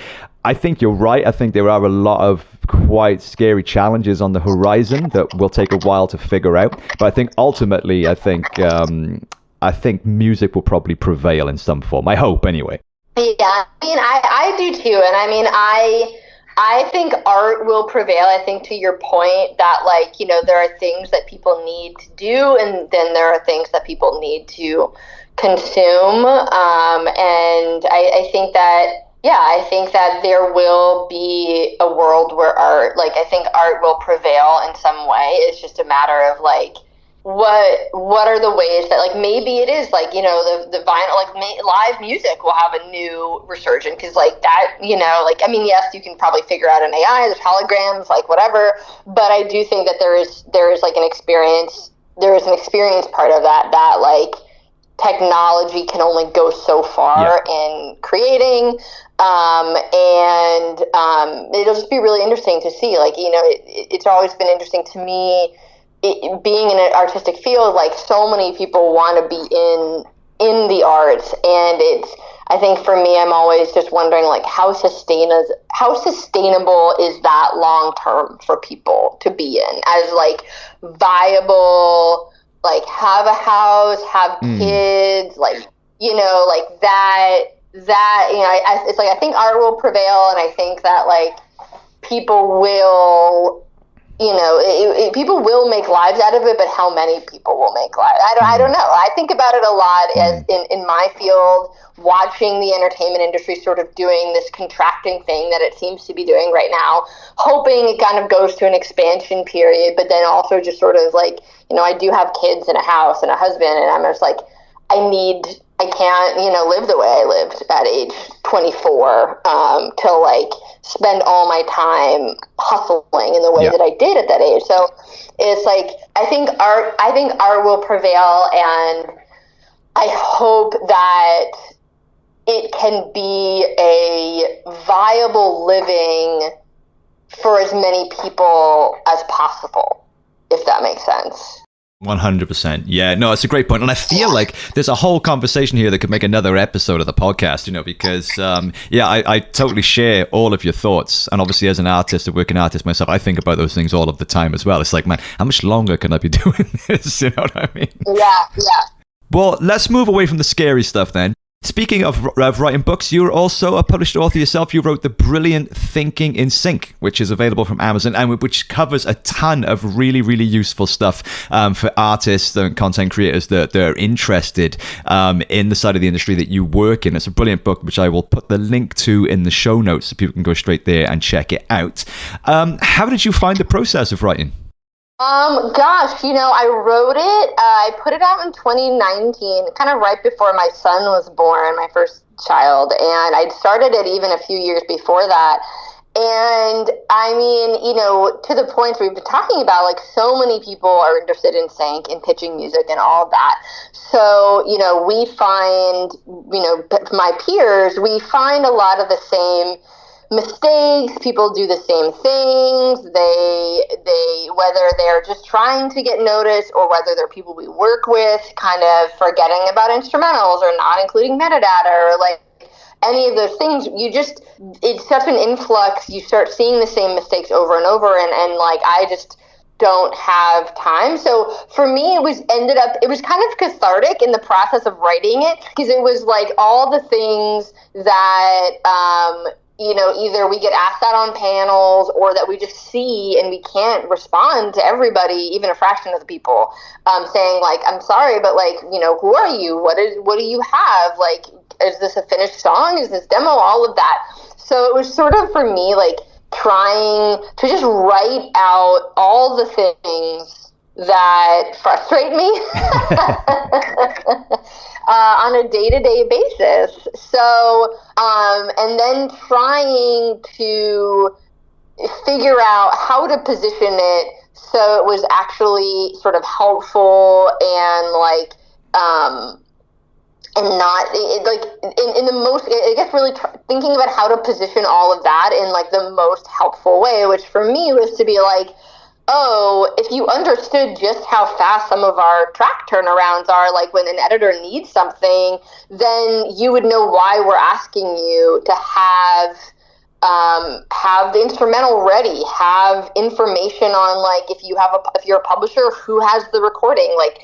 you're right. I think there are a lot of quite scary challenges on the horizon that will take a while to figure out. But I think ultimately, I think music will probably prevail in some form. I hope, anyway. Yeah, I mean, I do too. And I mean, I think art will prevail. I think, to your point, that, like, you know, there are things that people need to do, and then there are things that people need to consume. And I think that there will be a world where art will prevail in some way. It's just a matter of, like, what are the ways that, like, maybe it is, like, you know, the vinyl, like, live music will have a new resurgence, because, like, that, you know, like, I mean, yes, you can probably figure out an AI, there's holograms, like, whatever, but I do think that there is like an experience part of that, like, technology can only go so far in creating, and it'll just be really interesting to see, like, you know, it's always been interesting to me, being in an artistic field, like, so many people want to be in the arts, and I think for me, I'm always just wondering, like, how sustainable is that long term for people to be in, as, like, viable, like, have a house, have kids, like, you know, like, that, you know, it's like, I think art will prevail, and I think that, like, people will, you know, people will make lives out of it, but how many people will make lives? I don't know. I think about it a lot as in my field, watching the entertainment industry sort of doing this contracting thing that it seems to be doing right now, hoping it kind of goes to an expansion period, but then also just sort of, like, you know, I do have kids and a house and a husband, and I'm just like, I can't, you know, live the way I lived at age 24, to, like, spend all my time hustling in the way that I did at that age. So it's like, I think art will prevail, and I hope that it can be a viable living for as many people as possible, if that makes sense. 100%. Yeah, no, it's a great point. And I feel like there's a whole conversation here that could make another episode of the podcast, because, I totally share all of your thoughts. And obviously, as an artist, a working artist myself, I think about those things all of the time as well. It's like, man, how much longer can I be doing this? You know what I mean? Yeah. Well, let's move away from the scary stuff then. Speaking of writing books, you're also a published author yourself. You wrote the brilliant Thinking in Sync, which is available from Amazon, and which covers a ton of really, really useful stuff for artists and content creators that are interested in the side of the industry that you work in. It's a brilliant book, which I will put the link to in the show notes so people can go straight there and check it out. How did you find the process of writing? I wrote it, I put it out in 2019, kind of right before my son was born, my first child, and I'd started it even a few years before that. And I mean, to the point we've been talking about, like, so many people are interested in sync and pitching music and all of that. So, we find, my peers, we find a lot of the same mistakes. People do the same things. They whether they're just trying to get noticed or whether they're people we work with kind of forgetting about instrumentals or not including metadata or like any of those things. It's such an influx. You start seeing the same mistakes over and over, and like, I just don't have time. So for me, it was kind of cathartic in the process of writing it, because it was like all the things that either we get asked that on panels or that we just see and we can't respond to everybody, even a fraction of the people, saying like, I'm sorry, but like, who are you? What do you have? Like, is this a finished song? Is this demo? All of that. So it was sort of, for me, like, trying to just write out all the things that frustrate me on a day-to-day basis. So, and then trying to figure out how to position it so it was actually sort of helpful and like, and not like in the most, I guess, really thinking about how to position all of that in like the most helpful way, which for me was to be like, oh, if you understood just how fast some of our track turnarounds are, like when an editor needs something, then you would know why we're asking you to have the instrumental ready, have information on like if you're a publisher, who has the recording, like.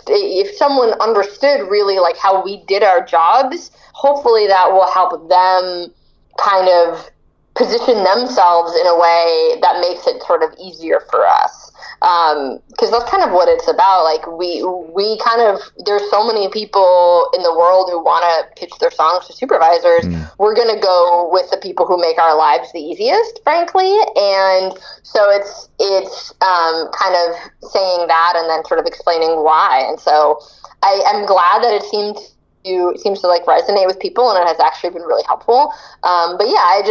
If someone understood really like how we did our jobs, hopefully that will help them kind of position themselves in a way that makes it sort of easier for us. Because that's kind of what it's about. Like we kind of, there's so many people in the world who want to pitch their songs to supervisors. We're going to go with the people who make our lives the easiest, frankly. And so it's kind of saying that and then sort of explaining why. And so I'm glad that it seems to like resonate with people, and it has actually been really helpful. But yeah, it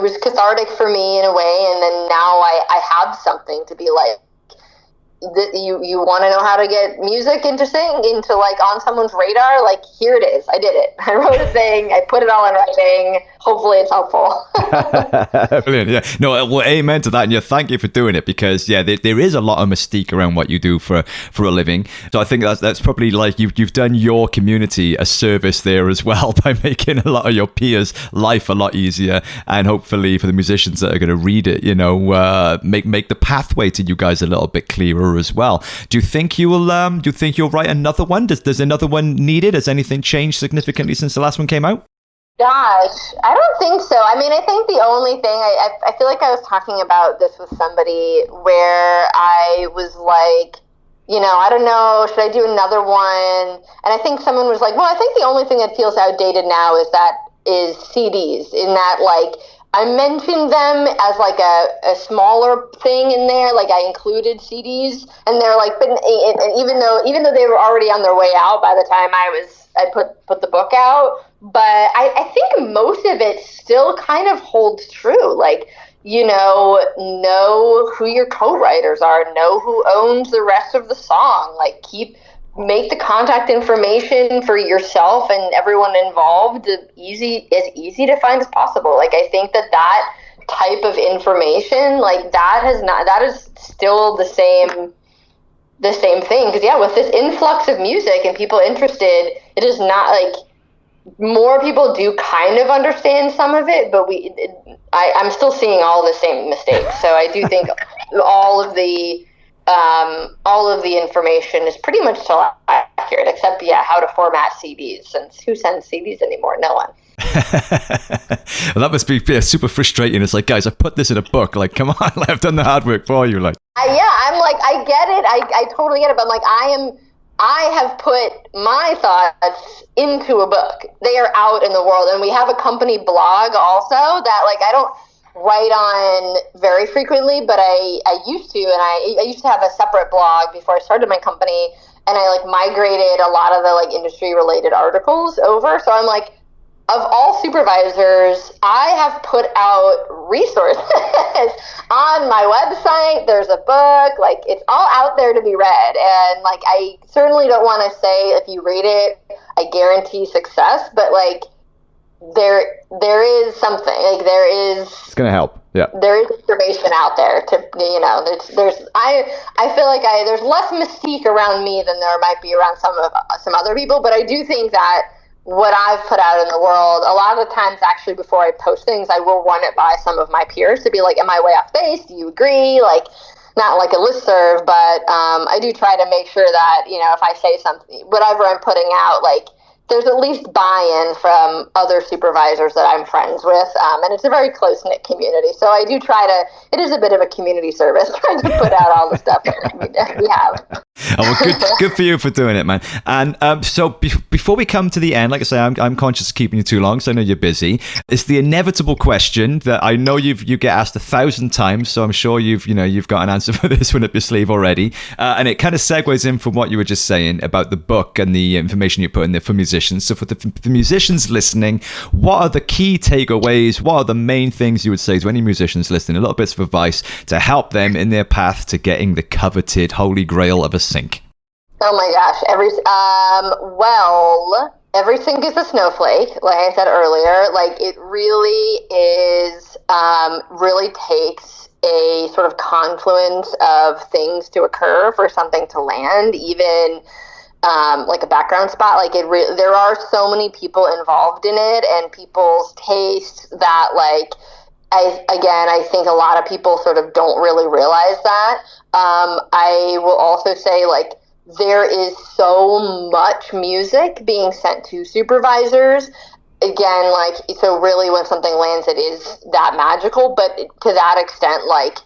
was cathartic for me in a way, and then now I have something to be like, you want to know how to get music into like on someone's radar, like, here it is. I did it. I wrote a thing. I put it all in writing. Hopefully it's helpful. Brilliant. Yeah. No, well, amen to that. And yeah, thank you for doing it, because yeah, there is a lot of mystique around what you do for a living. So I think that's probably like you've done your community a service there as well by making a lot of your peers' life a lot easier, and hopefully for the musicians that are going to read it, make the pathway to you guys a little bit clearer as well. Do you think you'll write another one? Does another one needed? Has anything changed significantly since the last one came out? Gosh, I don't think so. I mean, I think the only thing, I feel like I was talking about this with somebody where I was like, I don't know, should I do another one? And I think someone was like, well, I think the only thing that feels outdated now is CDs, in that, like, I mentioned them as like a smaller thing in there, like I included CDs, and they're like, but and even though they were already on their way out by the time I put the book out, but I think most of it still kind of holds true. Like, know who your co-writers are, know who owns the rest of the song, like keep make the contact information for yourself and everyone involved as easy to find as possible. Like, I think that type of information, like, that is still the same thing. Because, yeah, with this influx of music and people interested, it is not like more people do kind of understand some of it, but I'm still seeing all the same mistakes. So I do think all of the information is pretty much still accurate, except, how to format CDs, since who sends CDs anymore? No one. Well, that must be super frustrating. It's like, guys, I put this in a book. Like, come on, I've done the hard work for you. Like, I'm like, I get it. I totally get it. But I'm like, I have put my thoughts into a book. They are out in the world. And we have a company blog also that, like, I don't write on very frequently, but I used to. And I used to have a separate blog before I started my company. And I, like, migrated a lot of the, like, industry related articles over. So I'm like, of all supervisors, I have put out resources on my website. There's a book, like, it's all out there to be read. And, like, I certainly don't want to say if you read it, I guarantee success, but, like, there is something, like, it's going to help. Yeah. There is information out there to, I feel like there's less mystique around me than there might be around some other people, but I do think that what I've put out in the world, a lot of the times, actually, before I post things, I will run it by some of my peers to be like, am I way off base? Do you agree? Like, not like a listserv, but I do try to make sure that, if I say something, whatever I'm putting out, like, there's at least buy-in from other supervisors that I'm friends with, and it's a very close-knit community. So I do try to, it is a bit of a community service, trying to put out all the stuff that we have. Oh, well, good for you for doing it, man. And so before we come to the end, like I say, I'm conscious of keeping you too long, so I know you're busy. It's the inevitable question that I know you get asked 1,000 times, so I'm sure you've got an answer for this one up your sleeve already. And it kind of segues in from what you were just saying about the book and the information you put in there for musicians. So for the musicians listening, what are the key takeaways? What are the main things you would say to any musicians listening? A little bits of advice to help them in their path to getting the coveted holy grail of a sync. Oh my gosh. Every sync is a snowflake, like I said earlier. Like, it really is, really takes a sort of confluence of things to occur for something to land, even like a background spot. Like, there are so many people involved in it, and people's tastes that, like, I think a lot of people sort of don't really realize that. I will also say, like, there is so much music being sent to supervisors. Again, like, so really when something lands, it is that magical, but to that extent, like,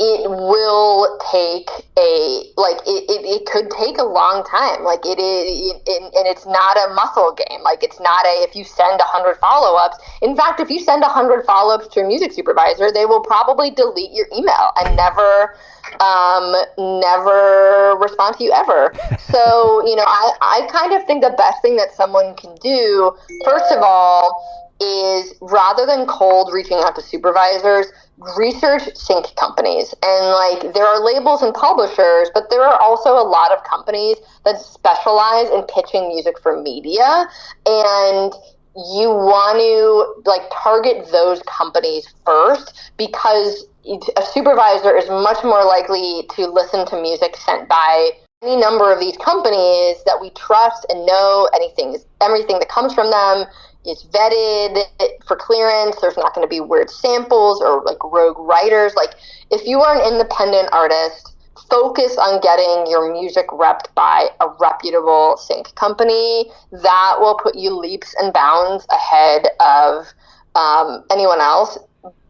it will take it could take a long time. Like, it is, and it's not a muscle game. Like, it's not if you send 100 follow-ups. In fact, if you send 100 follow-ups to a music supervisor, they will probably delete your email and never respond to you ever. So, I kind of think the best thing that someone can do, first of all, is, rather than cold reaching out to supervisors, research sync companies. And, like, there are labels and publishers, but there are also a lot of companies that specialize in pitching music for media. And you want to, like, target those companies first, because a supervisor is much more likely to listen to music sent by any number of these companies that we trust and know everything that comes from them is vetted for clearance. There's not going to be weird samples or, like, rogue writers. Like, if you are an independent artist, focus on getting your music repped by a reputable sync company. That will put you leaps and bounds ahead of anyone else.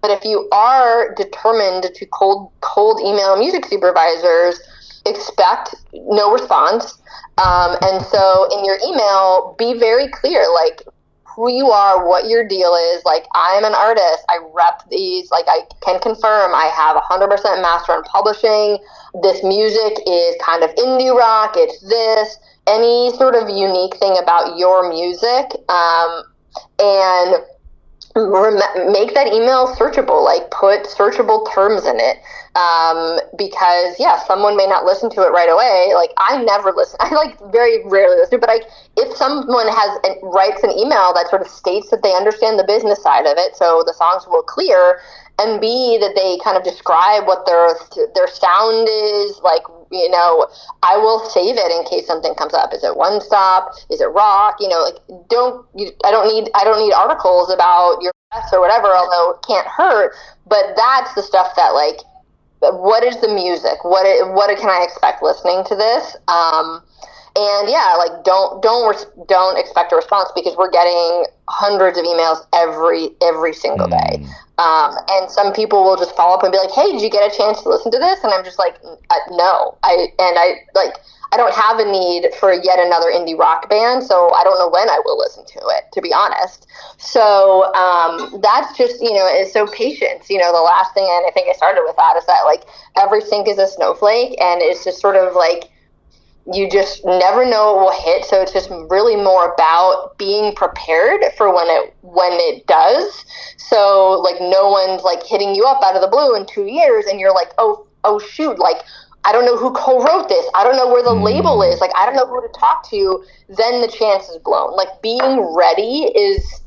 But if you are determined to cold email music supervisors, expect no response. And so in your email, be very clear, like, who you are, what your deal is. Like, I'm an artist, I rep these, like, I can confirm I have 100% master on publishing. This music is kind of indie rock, it's this, any sort of unique thing about your music, and make that email searchable, like, put searchable terms in it. Because someone may not listen to it right away. Like, I never listen. I very rarely listen to it, but if someone writes an email that sort of states that they understand the business side of it, so the songs will clear, and B, that they kind of describe what their sound is, like, I will save it in case something comes up. Is it one stop? Is it rock? I don't need articles about your press or whatever, although it can't hurt. But that's the stuff that, like, what is the music? What can I expect listening to this? And don't expect a response, because we're getting hundreds of emails every single day. And some people will just follow up and be like, "Hey, did you get a chance to listen to this?" And I'm just like, "No." I don't have a need for yet another indie rock band, so I don't know when I will listen to it, to be honest. So that's just, is so patience. The last thing, and I think I started with that, is that, like, every sync is a snowflake, and it's just sort of like, you just never know what will hit. So it's just really more about being prepared for when it does. So, like, no one's, like, hitting you up out of the blue in 2 years, and you're like, oh shoot, like, I don't know who co-wrote this. I don't know where the label is. Like, I don't know who to talk to. Then the chance is blown. Like, being ready is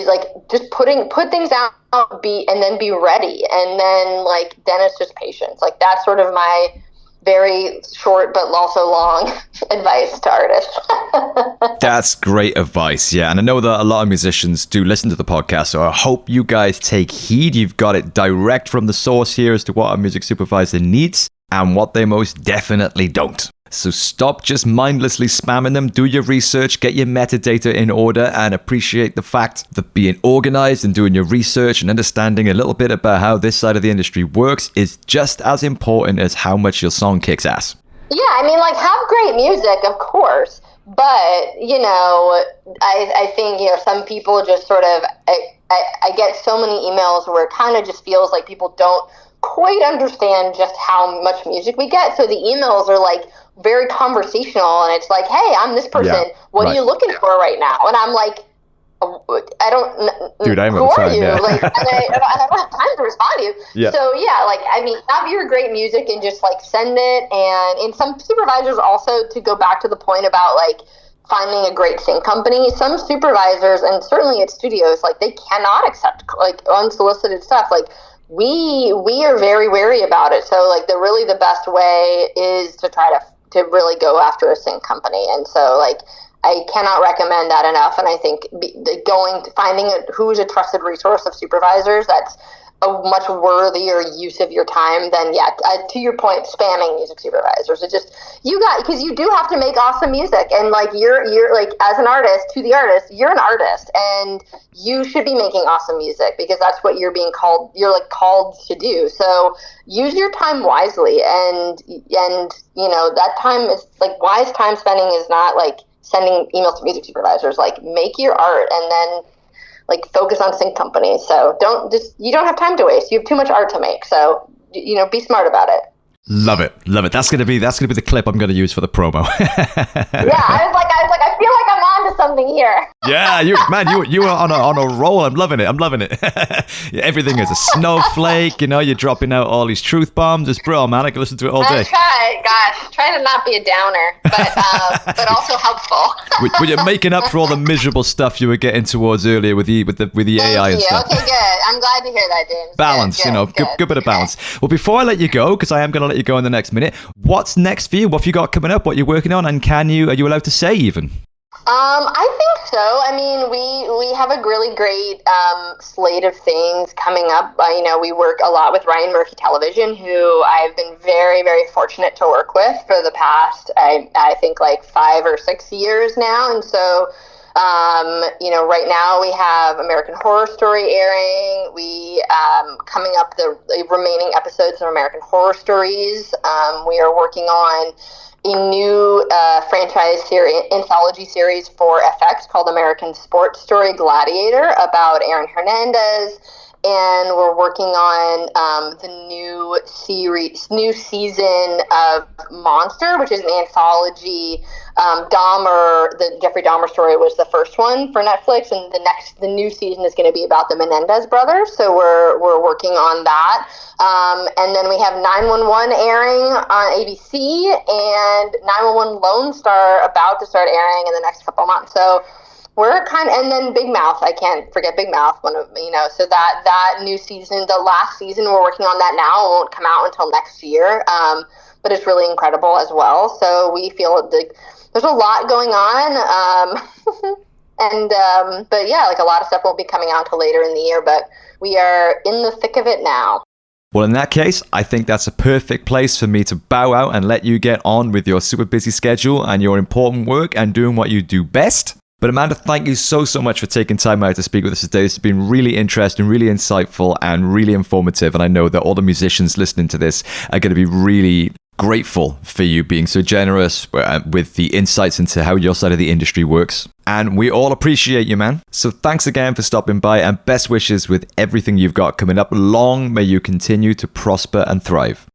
like, just put things out, and then be ready. And then it's just patience. Like, that's sort of my very short but also long advice to artists. That's great advice, yeah. And I know that a lot of musicians do listen to the podcast, so I hope you guys take heed. You've got it direct from the source here as to what a music supervisor needs and what they most definitely don't. So stop just mindlessly spamming them, do your research, get your metadata in order, and appreciate the fact that being organized and doing your research and understanding a little bit about how this side of the industry works is just as important as how much your song kicks ass. Yeah, I mean, like, have great music, of course, but, I think, some people just sort of, I get so many emails where it kind of just feels like people don't quite understand just how much music we get. So the emails are, like, very conversational, and it's like, "Hey, I'm this person. What are you looking for right now?" And I'm like, "I don't, dude, I'm who are you?" Yeah. Like, and I don't have time to respond to you. Yeah. So like, I mean, have your great music and just, like, send it. And some supervisors also, to go back to the point about, like, finding a great sync company, some supervisors, and certainly at studios, like, they cannot accept, like, unsolicited stuff. Like, we are very wary about it. So, like, the best way is to try to really go after a sync company. And so, like, I cannot recommend that enough. And I think finding who's a trusted resource of supervisors, that's a much worthier use of your time than, to your point, spamming music supervisors. It just, because you do have to make awesome music, and, like, you're like, as an artist, to the artist, you're an artist, and you should be making awesome music, because that's what you're called to do. So use your time wisely, and that time is, like, wise time spending is not, like, sending emails to music supervisors. Like, make your art, and then, like, focus on sync companies. So you don't have time to waste. You have too much art to make. So, be smart about it. Love it. That's gonna be the clip I'm gonna use for the promo. I was like, I feel like I'm onto something here. Yeah, you are on a roll. I'm loving it. Everything is a snowflake. You're dropping out all these truth bombs. It's brilliant, man. I can listen to it all day. Try to not be a downer, but also helpful. Well, you're making up for all the miserable stuff you were getting towards earlier with the AI and stuff. Okay, good. I'm glad to hear that, James. Balance, good bit of balance. Well, before I let you go, because I am going to let you go in the next minute, what's next for you? What have you got coming up? What you're working on? And are you allowed to say even? I think so. I mean, we have a really great slate of things coming up. We work a lot with Ryan Murphy Television, who I've been very, very fortunate to work with for the past, I think, like 5 or 6 years now. And so, right now we have American Horror Story airing. We coming up the remaining episodes of American Horror Stories. We are working on a new anthology series for FX called American Sports Story Gladiator, about Aaron Hernandez. and we're working on the new season of Monster, which is an anthology. The Jeffery Dahmer Story was the first one for Netflix, and the new season is going to be about the Menendez brothers. So we're working on that. And then we have 911 airing on ABC, and 911 Lone Star about to start airing in the next couple months. So we're and then Big Mouth. I can't forget Big Mouth. So that new season, the last season, we're working on that now. It won't come out until next year. But it's really incredible as well. So we feel like there's a lot going on. But yeah, like a lot of stuff won't be coming out till later in the year, but we are in the thick of it now. Well, in that case, I think that's a perfect place for me to bow out and let you get on with your super busy schedule and your important work and doing what you do best. But Amanda, thank you so much for taking time out to speak with us today. It's been really interesting, really insightful, and really informative. And I know that all the musicians listening to this are going to be really grateful for you being so generous with the insights into how your side of the industry works. And we all appreciate you, man. So thanks again for stopping by, and best wishes with everything you've got coming up. Long may you continue to prosper and thrive.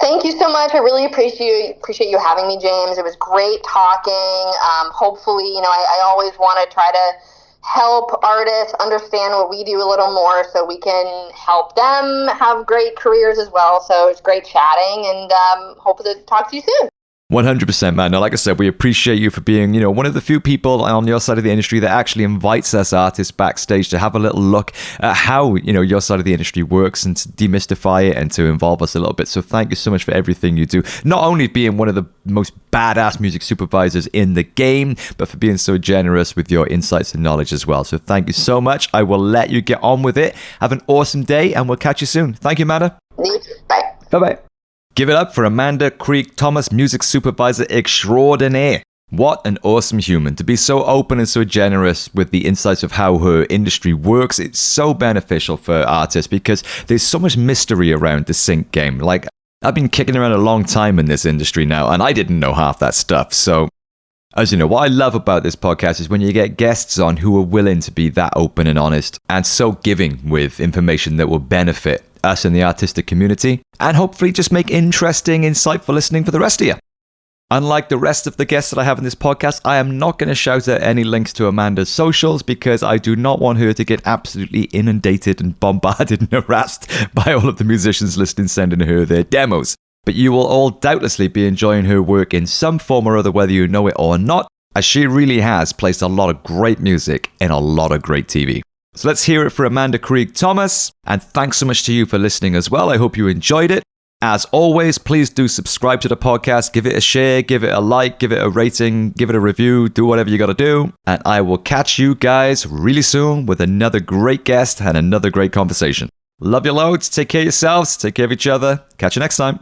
Thank you so much. I really appreciate you having me, James. It was great talking. Hopefully, I always want to try to help artists understand what we do a little more so we can help them have great careers as well. So it's great chatting, and hope to talk to you soon. 100%, man. Now, like I said, we appreciate you for being, one of the few people on your side of the industry that actually invites us artists backstage to have a little look at how, your side of the industry works and to demystify it and to involve us a little bit. So thank you so much for everything you do. Not only being one of the most badass music supervisors in the game, but for being so generous with your insights and knowledge as well. So thank you so much. I will let you get on with it. Have an awesome day, and we'll catch you soon. Thank you, Amanda. Bye. Bye-bye. Give it up for Amanda Krieg Thomas, music supervisor extraordinaire. What an awesome human. To be so open and so generous with the insights of how her industry works. It's so beneficial for artists because there's so much mystery around the sync game. Like, I've been kicking around a long time in this industry now, and I didn't know half that stuff. So, as you know, what I love about this podcast is when you get guests on who are willing to be that open and honest and so giving with information that will benefit us in the artistic community, and hopefully just make interesting, insightful listening for the rest of you. Unlike the rest of the guests that I have in this podcast, I am not going to shout out any links to Amanda's socials because I do not want her to get absolutely inundated and bombarded and harassed by all of the musicians listening sending her their demos. But you will all doubtlessly be enjoying her work in some form or other, whether you know it or not, as she really has placed a lot of great music in a lot of great TV. So let's hear it for Amanda Krieg Thomas, and thanks so much to you for listening as well. I hope you enjoyed it. As always, please do subscribe to the podcast, give it a share, give it a like, give it a rating, give it a review, do whatever you got to do. And I will catch you guys really soon with another great guest and another great conversation. Love you loads, take care of yourselves, take care of each other. Catch you next time.